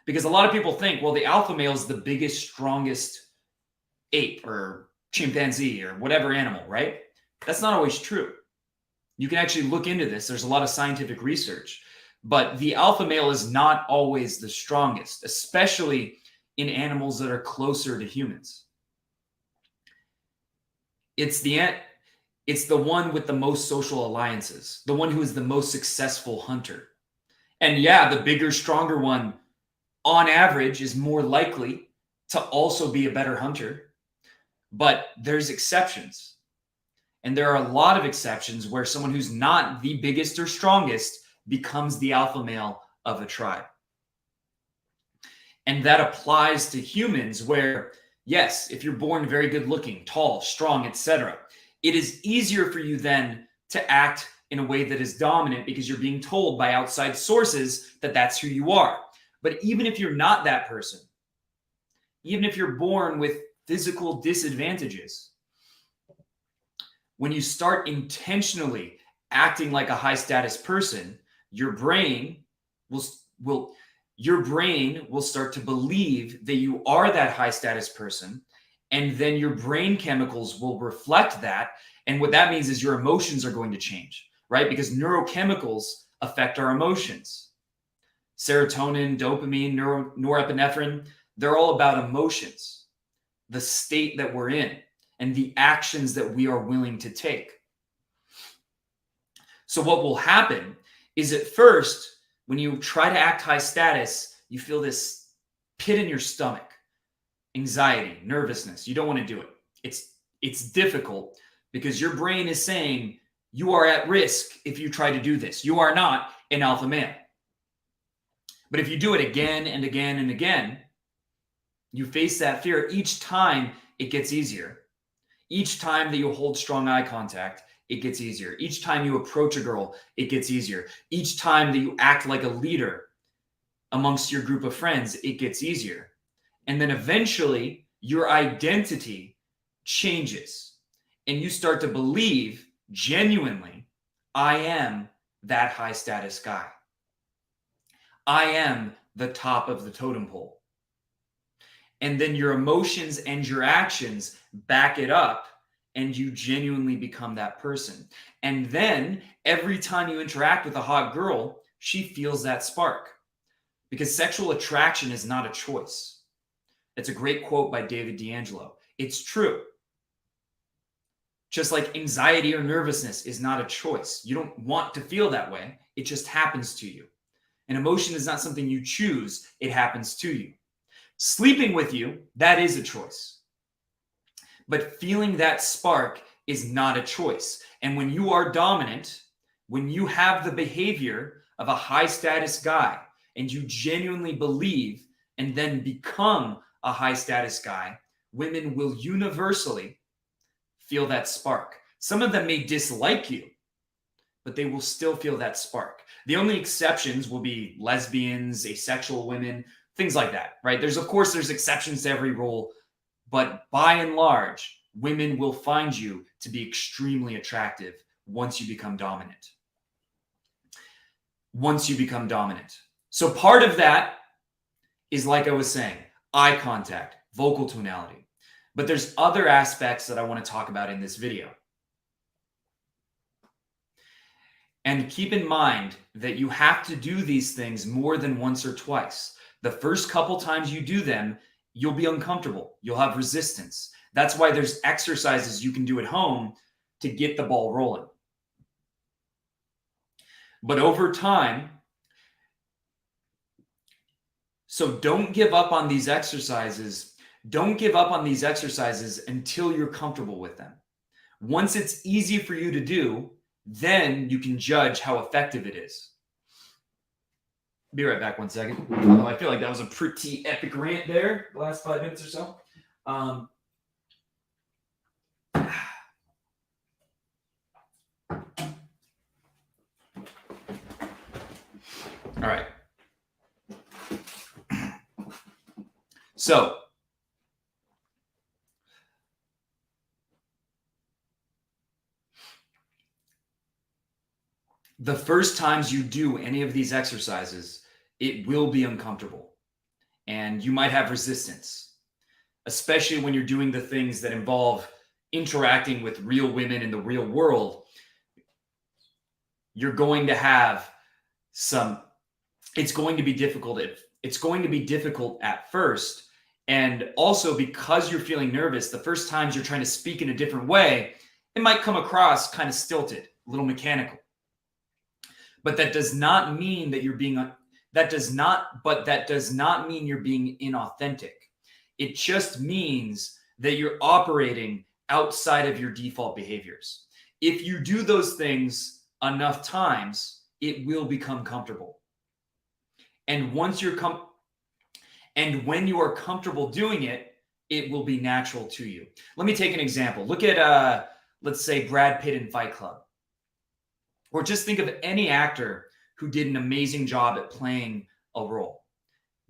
Because a lot of people think, well, the alpha male is the biggest, strongest ape or chimpanzee or whatever animal, right? That's not always true. You can actually look into this. There's a lot of scientific research. But the alpha male is not always the strongest, especially in animals that are closer to humans. It's the one with the most social alliances, the one who is the most successful hunter. And yeah, the bigger, stronger one, on average, is more likely to also be a better hunter. But there's exceptions. And there are a lot of exceptions where someone who's not the biggest or strongest becomes the alpha male of a tribe. And that applies to humans where, yes, if you're born very good looking, tall, strong, etc., it is easier for you then to act in a way that is dominant because you're being told by outside sources that that's who you are. But even if you're not that person, even if you're born with physical disadvantages, when you start intentionally acting like a high status person, your brain will start to believe that you are that high status person, and then your brain chemicals will reflect that. And what that means is your emotions are going to change, right? Because neurochemicals affect our emotions. Serotonin, dopamine, norepinephrine, they're all about emotions, the state that we're in, and the actions that we are willing to take. So what will happen is at first, when you try to act high status, you feel this pit in your stomach, anxiety, nervousness. You don't want to do it. It's difficult because your brain is saying you are at risk if you try to do this. You are not an alpha male. But if you do it again and again and again, you face that fear. Each time it gets easier. Each time that you hold strong eye contact, it gets easier. Each time you approach a girl, it gets easier. Each time that you act like a leader amongst your group of friends, it gets easier. And then eventually your identity changes and you start to believe genuinely, I am that high status guy. I am the top of the totem pole. And then your emotions and your actions back it up, and you genuinely become that person. And then every time you interact with a hot girl, she feels that spark. Because sexual attraction is not a choice. It's a great quote by David D'Angelo. It's true. Just like anxiety or nervousness is not a choice. You don't want to feel that way. It just happens to you. An emotion is not something you choose. It happens to you. Sleeping with you, that is a choice. But feeling that spark is not a choice. And when you are dominant, when you have the behavior of a high status guy and you genuinely believe and then become a high status guy, women will universally feel that spark. Some of them may dislike you, but they will still feel that spark. The only exceptions will be lesbians, asexual women, things like that, right? There's exceptions to every rule, but by and large, women will find you to be extremely attractive once you become dominant. Once you become dominant. So part of that is, like I was saying, eye contact, vocal tonality. But there's other aspects that I want to talk about in this video. And keep in mind that you have to do these things more than once or twice. The first couple times you do them, you'll be uncomfortable. You'll have resistance. That's why there's exercises you can do at home to get the ball rolling. But over time, so don't give up on these exercises. Don't give up on these exercises until you're comfortable with them. Once it's easy for you to do, then you can judge how effective it is. Be right back 1 second. Although I feel like that was a pretty epic rant there, the last 5 minutes or so. All right. So, the first times you do any of these exercises, it will be uncomfortable and you might have resistance, especially when you're doing the things that involve interacting with real women in the real world. You're going to have it's going to be difficult. It's going to be difficult at first. And also because you're feeling nervous, the first times you're trying to speak in a different way, it might come across kind of stilted, a little mechanical. But that does not mean that you're being, that does not mean you're being inauthentic. It just means that you're operating outside of your default behaviors. If you do those things enough times, it will become comfortable. And when you are comfortable doing it, it will be natural to you. Let me take an example. Look at, let's say, Brad Pitt in Fight Club. Or just think of any actor who did an amazing job at playing a role.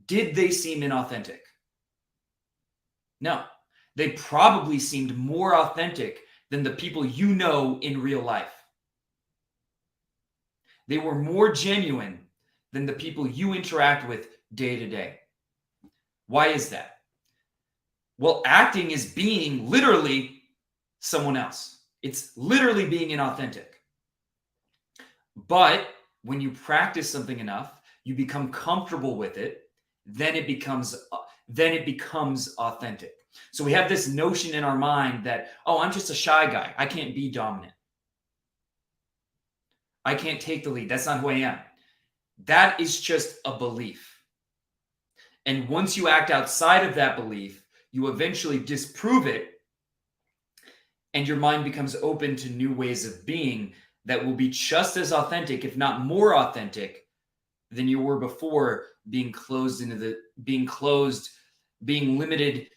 Did they seem inauthentic? No. They probably seemed more authentic than the people you know in real life. They were more genuine than the people you interact with day to day. Why is that? Well, acting is being literally someone else. It's literally being inauthentic. But when you practice something enough, you become comfortable with it, then it becomes authentic. So we have this notion in our mind that, oh, I'm just a shy guy. I can't be dominant. I can't take the lead. That's not who I am. That is just a belief. And once you act outside of that belief, you eventually disprove it, and your mind becomes open to new ways of being that will be just as authentic, if not more authentic, than you were before being limited,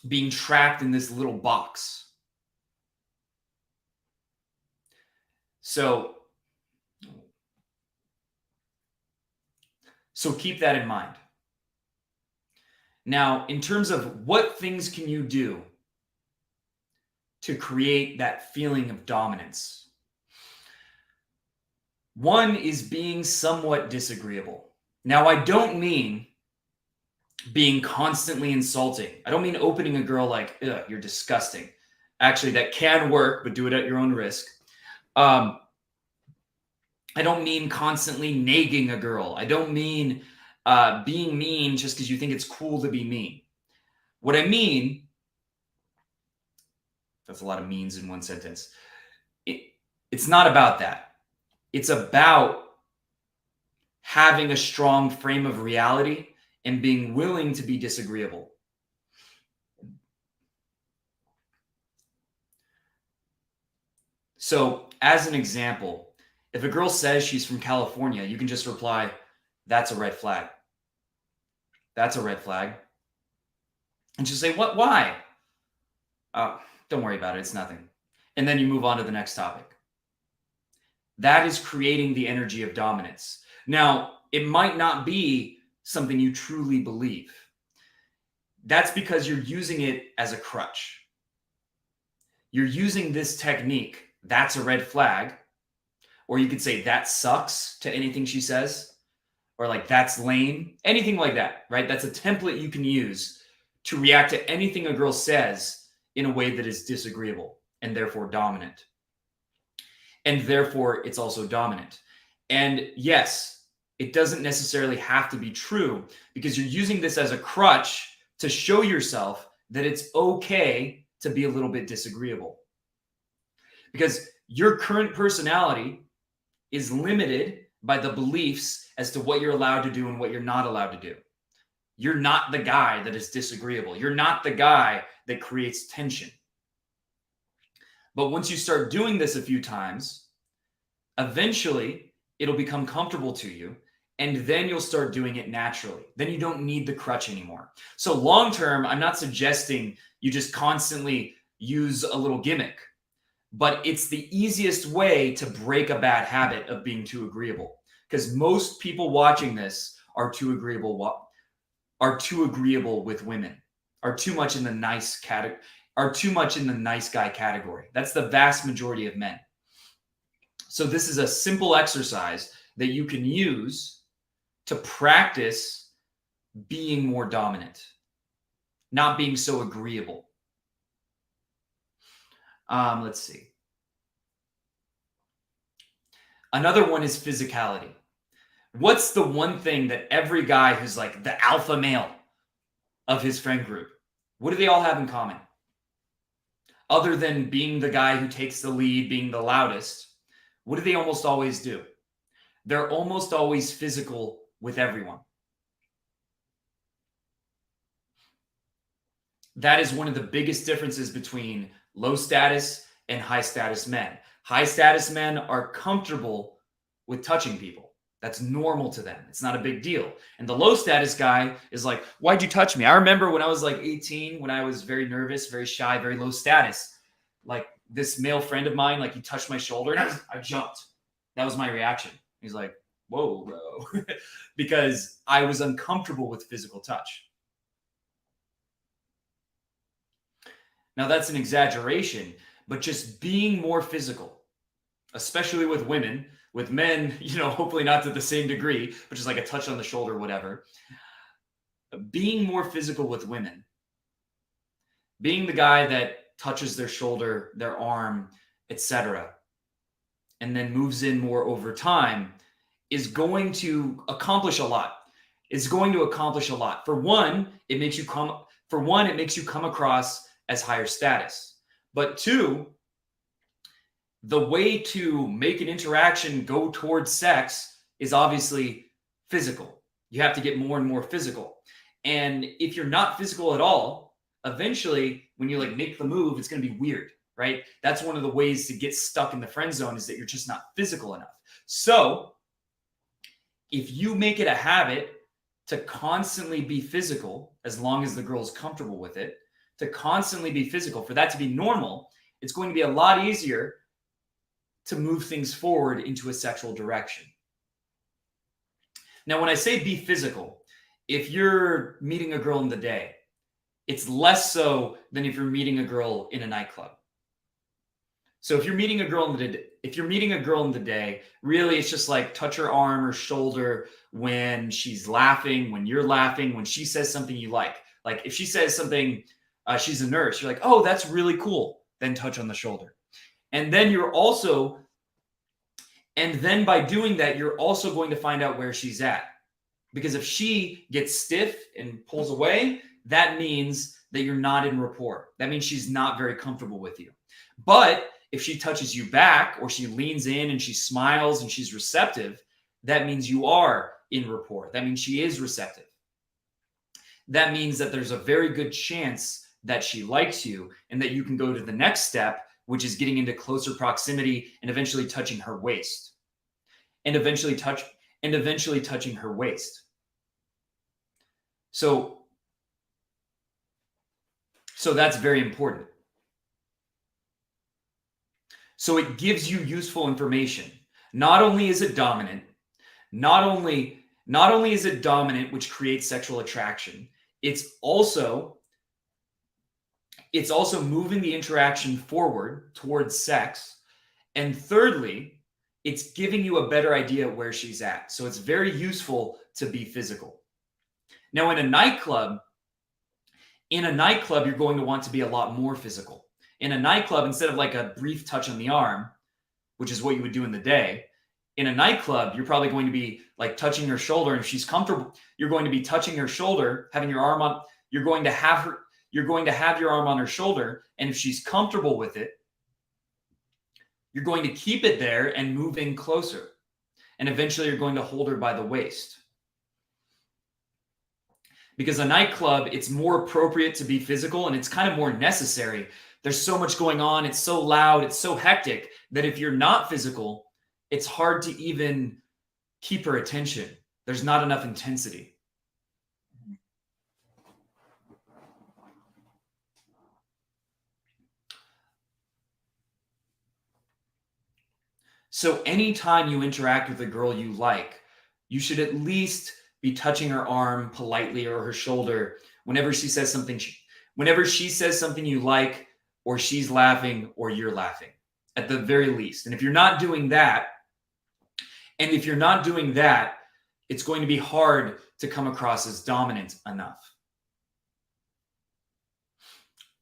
being trapped in this little box. So keep that in mind. Now, in terms of what things can you do to create that feeling of dominance? One is being somewhat disagreeable. Now, I don't mean being constantly insulting. I don't mean opening a girl like, ugh, you're disgusting. Actually, that can work, but do it at your own risk. I don't mean constantly nagging a girl. I don't mean being mean just because you think it's cool to be mean. What I mean, that's a lot of means in one sentence. It's not about that. It's about having a strong frame of reality and being willing to be disagreeable. So, as an example, if a girl says she's from California, you can just reply, that's a red flag. That's a red flag. And she'll say, what? Why? Don't worry about it. It's nothing. And then you move on to the next topic. That is creating the energy of dominance. Now, it might not be something you truly believe. That's because you're using it as a crutch. You're using this technique, that's a red flag, or you could say that sucks to anything she says, or like that's lame, anything like that, right? That's a template you can use to react to anything a girl says in a way that is disagreeable and therefore dominant. And therefore, it's also dominant. And yes, it doesn't necessarily have to be true because you're using this as a crutch to show yourself that it's okay to be a little bit disagreeable. Because your current personality is limited by the beliefs as to what you're allowed to do and what you're not allowed to do. You're not the guy that is disagreeable. You're not the guy that creates tension. But once you start doing this a few times, eventually it'll become comfortable to you, and then you'll start doing it naturally. Then you don't need the crutch anymore. So long term, I'm not suggesting you just constantly use a little gimmick, but it's the easiest way to break a bad habit of being too agreeable, because most people watching this are too agreeable with women, are too much in the nice category, are too much in the nice guy category. That's the vast majority of men. So this is a simple exercise that you can use to practice being more dominant, not being so agreeable. Let's see. Another one is physicality. What's the one thing that every guy who's like the alpha male of his friend group, what do they all have in common? Other than being the guy who takes the lead, being the loudest, what do they almost always do? They're almost always physical with everyone. That is one of the biggest differences between low status and high status men. High status men are comfortable with touching people. That's normal to them. It's not a big deal. And the low status guy is like, why'd you touch me? I remember when I was like 18, when I was very nervous, very shy, very low status, like this male friend of mine, like he touched my shoulder and I jumped. That was my reaction. He's like, whoa, bro, because I was uncomfortable with physical touch. Now that's an exaggeration, but just being more physical, especially with women. With men, hopefully not to the same degree, but just like a touch on the shoulder or whatever. Being more physical with women, being the guy that touches their shoulder, their arm, etc., and then moves in more over time is going to accomplish a lot. It's going to accomplish a lot. For one, it makes you come across as higher status. But two, the way to make an interaction go towards sex is obviously physical. You have to get more and more physical. And if you're not physical at all, eventually when you make the move, it's going to be weird, right? That's one of the ways to get stuck in the friend zone, is that you're just not physical enough. So if you make it a habit to constantly be physical, as long as the girl's comfortable with it, to constantly be physical, for that to be normal, it's going to be a lot easier to move things forward into a sexual direction. Now, when I say be physical, if you're meeting a girl in the day, it's less so than if you're meeting a girl in a nightclub. So if you're meeting a girl in the day, really it's just like touch her arm or shoulder when she's laughing, when you're laughing, when she says something you like. Like if she says something, she's a nurse, you're like, oh, that's really cool. Then touch on the shoulder. And then by doing that, you're also going to find out where she's at. Because if she gets stiff and pulls away, that means that you're not in rapport. That means she's not very comfortable with you. But if she touches you back, or she leans in and she smiles and she's receptive, that means you are in rapport. That means she is receptive. That means that there's a very good chance that she likes you and that you can go to the next step, which is getting into closer proximity and eventually touching her waist. And eventually touching her waist. So that's very important. So it gives you useful information. Not only is it dominant, not only is it dominant, which creates sexual attraction, it's also moving the interaction forward towards sex. And thirdly, it's giving you a better idea of where she's at. So it's very useful to be physical. Now, in a nightclub, you're going to want to be a lot more physical. In a nightclub, instead of like a brief touch on the arm, which is what you would do in the day, in a nightclub, you're probably going to be like touching her shoulder. And if she's comfortable, you're going to be touching her shoulder, having your arm on, you're going to have your arm on her shoulder. And if she's comfortable with it, you're going to keep it there and move in closer. And eventually you're going to hold her by the waist. Because a nightclub, it's more appropriate to be physical and it's kind of more necessary. There's so much going on. It's so loud. It's so hectic that if you're not physical, it's hard to even keep her attention. There's not enough intensity. So anytime you interact with a girl you like, you should at least be touching her arm politely or her shoulder whenever she says something you like, or she's laughing or you're laughing, at the very least. And if you're not doing that, it's going to be hard to come across as dominant enough.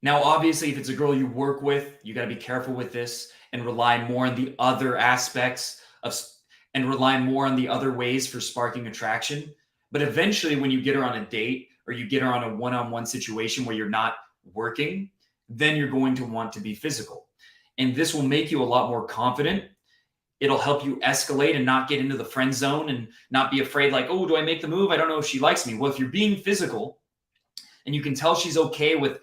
Now, obviously, if it's a girl you work with, you got to be careful with this and rely more on the other aspects and rely more on the other ways for sparking attraction. But eventually, when you get her on a date or you get her on a one-on-one situation where you're not working, then you're going to want to be physical. And this will make you a lot more confident. It'll help you escalate and not get into the friend zone and not be afraid like, oh, do I make the move? I don't know if she likes me. Well, if you're being physical and you can tell she's okay with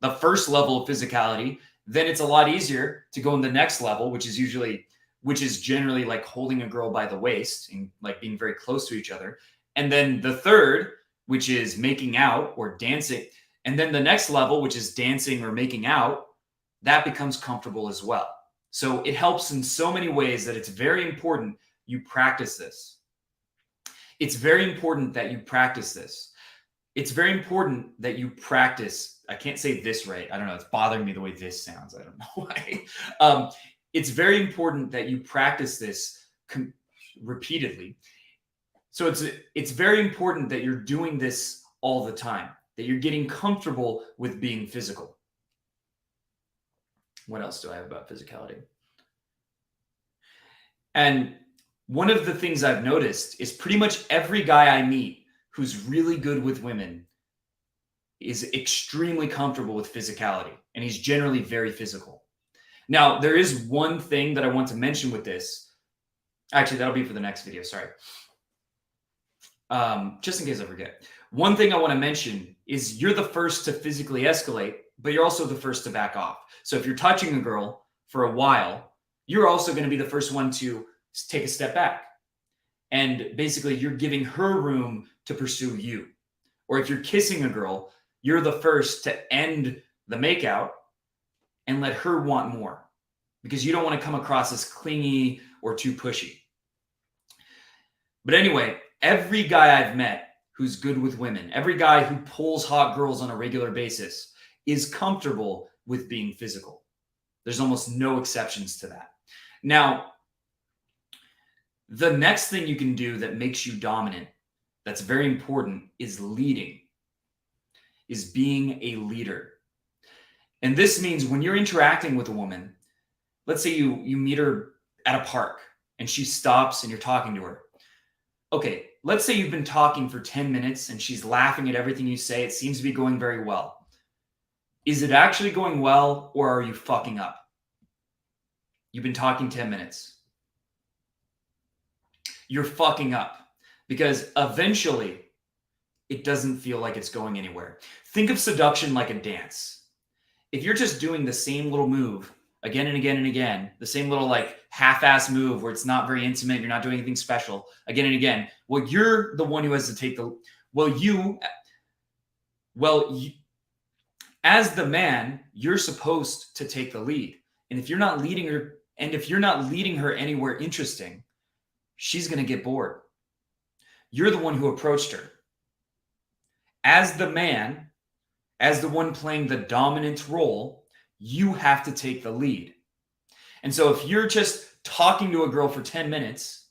the first level of physicality, then it's a lot easier to go in the next level, which is generally like holding a girl by the waist and like being very close to each other. And then the third, which is making out or dancing. And then the next level, which is dancing or making out, that becomes comfortable as well. So it helps in so many ways that it's very important you practice this. It's very important that you practice this. It's very important that you practice. I can't say this right. I don't know. It's bothering me the way this sounds. I don't know why. It's very important that you practice this repeatedly. So it's very important that you're doing this all the time, that you're getting comfortable with being physical. What else do I have about physicality? And one of the things I've noticed is pretty much every guy I meet who's really good with women is extremely comfortable with physicality, and he's generally very physical. Now, there is one thing that I want to mention with this. Actually, that'll be for the next video. Sorry. Just in case I forget. One thing I want to mention is you're the first to physically escalate, but you're also the first to back off. So if you're touching a girl for a while, you're also going to be the first one to take a step back. And basically, you're giving her room to pursue you. Or if you're kissing a girl, you're the first to end the makeout and let her want more, because you don't want to come across as clingy or too pushy. But anyway, every guy I've met who's good with women, every guy who pulls hot girls on a regular basis is comfortable with being physical. There's almost no exceptions to that. Now, the next thing you can do that makes you dominant, that's very important, is leading, is being a leader. And this means when you're interacting with a woman, let's say you meet her at a park and she stops and you're talking to her. Okay, let's say you've been talking for 10 minutes and she's laughing at everything you say. It seems to be going very well. Is it actually going well, or are you fucking up? You've been talking 10 minutes. You're fucking up, because eventually it doesn't feel like it's going anywhere. Think of seduction like a dance. If you're just doing the same little move again and again and again, the same little like half-ass move where it's not very intimate, you're not doing anything special again and again, well, you're the one who has to take the, as the man, you're supposed to take the lead. And if you're not leading her anywhere interesting, she's going to get bored. You're the one who approached her. As the man, as the one playing the dominant role, you have to take the lead. And so if you're just talking to a girl for 10 minutes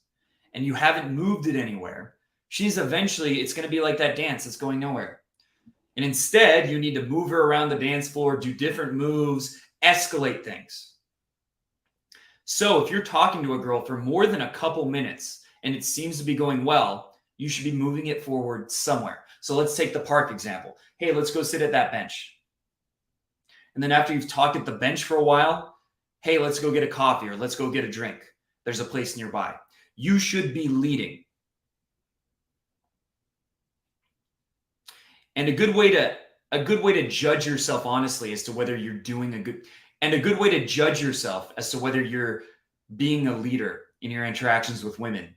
and you haven't moved it anywhere, it's going to be like that dance that's going nowhere. And instead, you need to move her around the dance floor, do different moves, escalate things. So if you're talking to a girl for more than a couple minutes and it seems to be going well, you should be moving it forward somewhere. So let's take the park example. Hey, let's go sit at that bench. And then after you've talked at the bench for a while, hey, let's go get a coffee or let's go get a drink. There's a place nearby. You should be leading. And a good way to judge yourself honestly as to whether you're doing a good way to judge yourself as to whether you're being a leader in your interactions with women.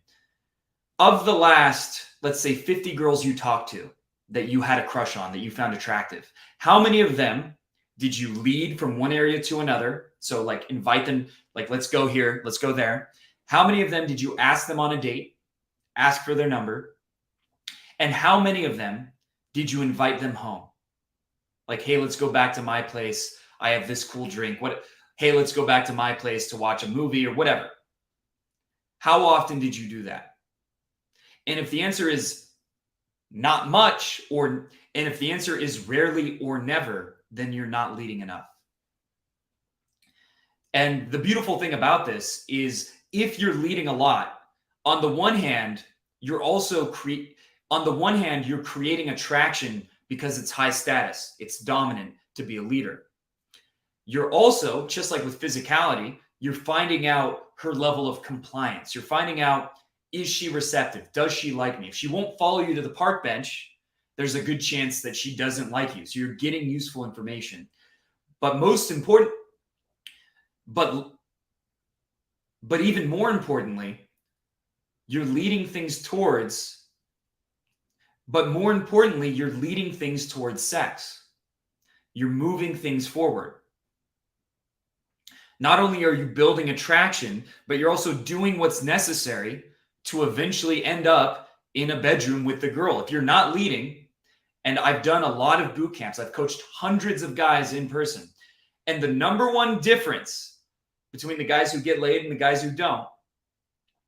Of the last, let's say 50 girls you talked to that you had a crush on, that you found attractive, how many of them did you lead from one area to another? So like invite them, like, let's go here, let's go there. How many of them did you ask them on a date, ask for their number? And how many of them did you invite them home? Like, hey, let's go back to my place. I have this cool drink. Hey, let's go back to my place to watch a movie or whatever. How often did you do that? And if the answer is not much, and if the answer is rarely or never, then you're not leading enough. And the beautiful thing about this is if you're leading a lot, on the one hand, you're creating attraction because it's high status. It's dominant to be a leader. You're also, just like with physicality, you're finding out her level of compliance. You're finding out, is she receptive? Does she like me? If she won't follow you to the park bench, there's a good chance that she doesn't like you. So you're getting useful information. But most important, but even more importantly, you're leading things towards sex. You're moving things forward. Not only are you building attraction, but you're also doing what's necessary to eventually end up in a bedroom with the girl. If you're not leading, and I've done a lot of boot camps, I've coached hundreds of guys in person, and the number one difference between the guys who get laid and the guys who don't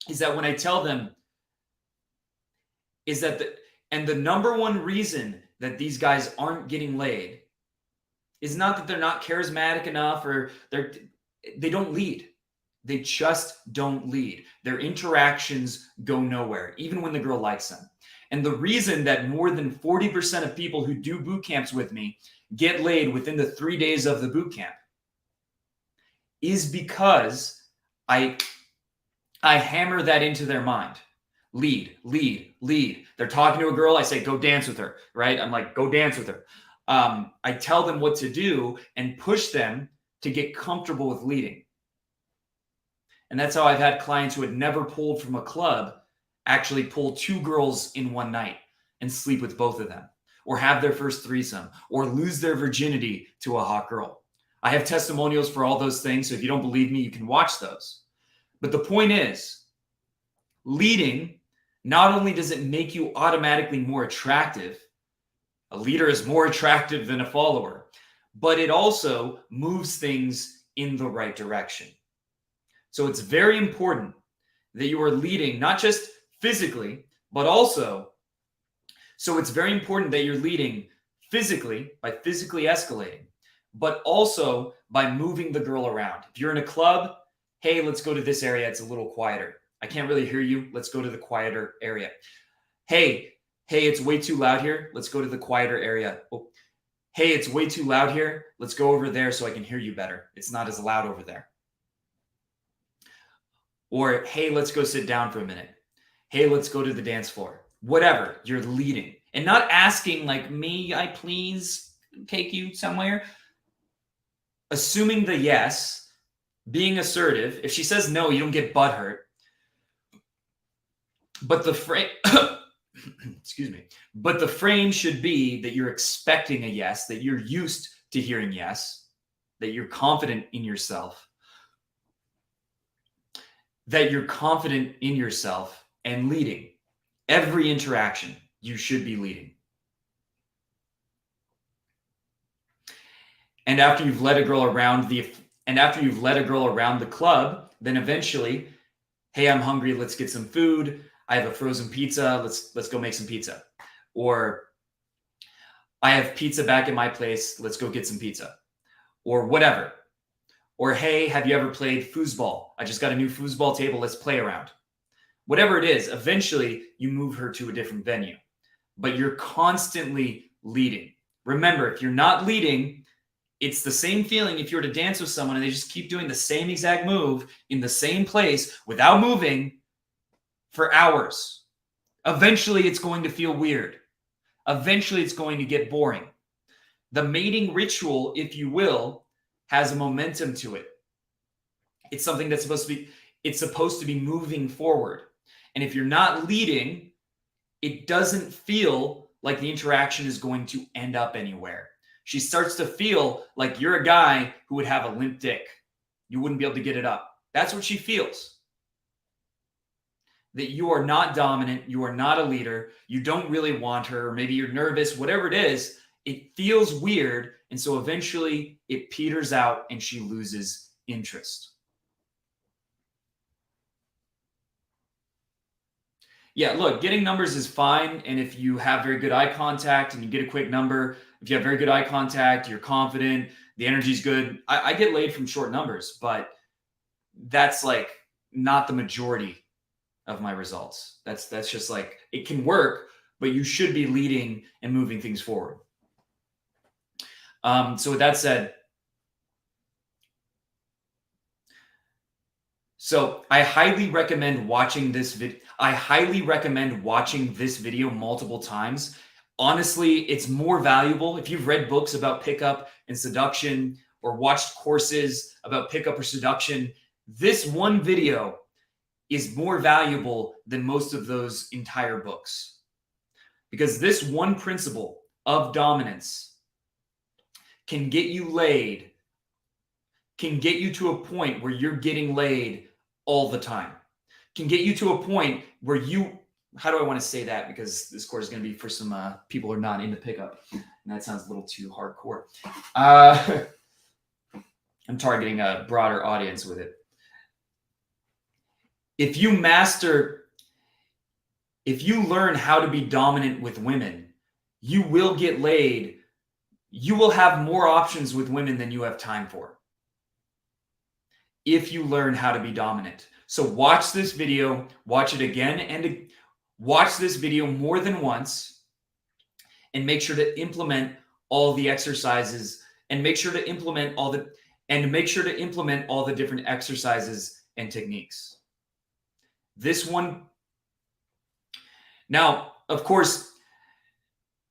is that when I tell them the number one reason that these guys aren't getting laid is not that they're not charismatic enough or they don't lead. They just don't lead. Their interactions go nowhere, even when the girl likes them. And the reason that more than 40% of people who do boot camps with me get laid within the 3 days of the boot camp is because I hammer that into their mind. Lead, lead, lead. They're talking to a girl. I say, go dance with her, right? I'm like, go dance with her. I tell them what to do and push them to get comfortable with leading. And that's how I've had clients who had never pulled from a club actually pull 2 girls in one night and sleep with both of them, or have their first threesome, or lose their virginity to a hot girl. I have testimonials for all those things. So if you don't believe me, you can watch those. But the point is, leading, not only does it make you automatically more attractive, a leader is more attractive than a follower, but it also moves things in the right direction. So it's very important that you are leading, not just physically, but also, so it's very important that you're leading physically by physically escalating, but also by moving the girl around. If you're in a club, hey, let's go to this area. It's a little quieter. I can't really hear you. Let's go to the quieter area. Hey, it's way too loud here. Let's go to the quieter area. Oh, hey, it's way too loud here. Let's go over there so I can hear you better. It's not as loud over there. Or, hey, let's go sit down for a minute. Hey, let's go to the dance floor. Whatever, you're leading. And not asking like, may I please take you somewhere? Assuming the yes, being assertive. If she says no, you don't get butthurt. But the frame, excuse me. But the frame should be that you're expecting a yes, that you're used to hearing yes, that you're confident in yourself, and leading. Every interaction, you should be leading. And after you've led a girl around the club, then eventually, hey, I'm hungry. Let's get some food. I have a frozen pizza. Let's go make some pizza. Or I have pizza back in my place. Let's go get some pizza. Or whatever. Or, hey, have you ever played foosball? I just got a new foosball table. Let's play around. Whatever it is, eventually you move her to a different venue. But you're constantly leading. Remember, if you're not leading, it's the same feeling if you were to dance with someone and they just keep doing the same exact move in the same place without moving. for hours. Eventually, it's going to feel weird. Eventually, it's going to get boring. The mating ritual, if you will, has a momentum to it. It's something that's supposed to be moving forward. And if you're not leading, it doesn't feel like the interaction is going to end up anywhere. She starts to feel like you're a guy who would have a limp dick. You wouldn't be able to get it up. That's what she feels. That you are not dominant, you are not a leader, you don't really want her, or maybe you're nervous, whatever it is, it feels weird. And so eventually it peters out and she loses interest. Yeah, look, getting numbers is fine. And if you have very good eye contact and you get a quick number, if you have very good eye contact, you're confident, the energy's good. I get laid from short numbers, but that's like not the majority of my results. That's just like, it can work, but you should be leading and moving things forward. So with that said, so I highly recommend watching this video. I highly recommend watching this video multiple times. Honestly, it's more valuable if you've read books about pickup and seduction or watched courses about pickup or seduction. This one video is more valuable than most of those entire books, because this one principle of dominance can get you laid, can get you to a point where you're getting laid all the time, can get you to a point where you, how do I want to say that? Because this course is going to be for some people who are not into pickup, and that sounds a little too hardcore. I'm targeting a broader audience with it. If you learn how to be dominant with women, you will get laid. You will have more options with women than you have time for, if you learn how to be dominant. So watch this video, watch it again, and watch this video more than once, and make sure to implement all the exercises, and make sure to implement all the different exercises and techniques. This one, now, of course,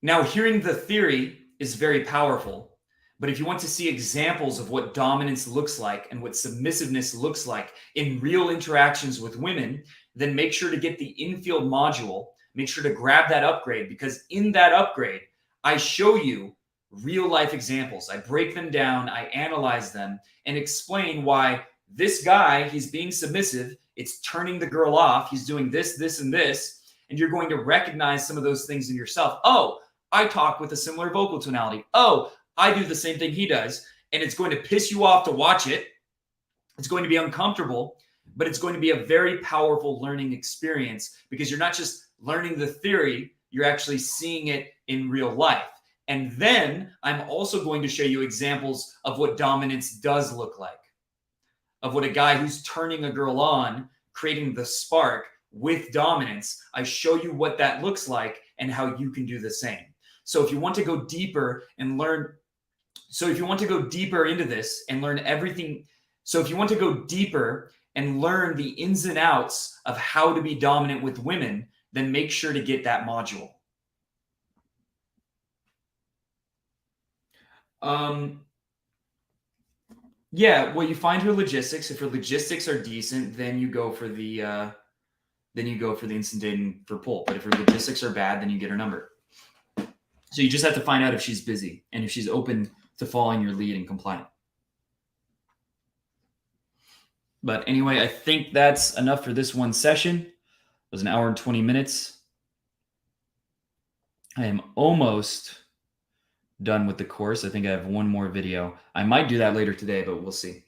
now hearing the theory is very powerful, but if you want to see examples of what dominance looks like and what submissiveness looks like in real interactions with women, then make sure to get the infield module. Make sure to grab that upgrade, because in that upgrade, I show you real life examples. I break them down, I analyze them, and explain why this guy, he's being submissive, it's turning the girl off, he's doing this, this, and this, and you're going to recognize some of those things in yourself. Oh, I talk with a similar vocal tonality. Oh, I do the same thing he does. And it's going to piss you off to watch it. It's going to be uncomfortable, but it's going to be a very powerful learning experience, because you're not just learning the theory, you're actually seeing it in real life. And then I'm also going to show you examples of what dominance does look like, of what a guy who's turning a girl on, creating the spark with dominance. I show you what that looks like and how you can do the same. So if you want to go deeper and learn, so if you want to go deeper into this and learn everything, so if you want to go deeper and learn the ins and outs of how to be dominant with women, then make sure to get that module. Yeah, well, you find her logistics. If her logistics are decent, then you go for the instant dating for pull. But if her logistics are bad, then you get her number. So you just have to find out if she's busy and if she's open to following your lead and compliant. But anyway, I think that's enough for this one session. It was an hour and 20 minutes. I am almost done with the course. I think I have one more video. I might do that later today, but we'll see.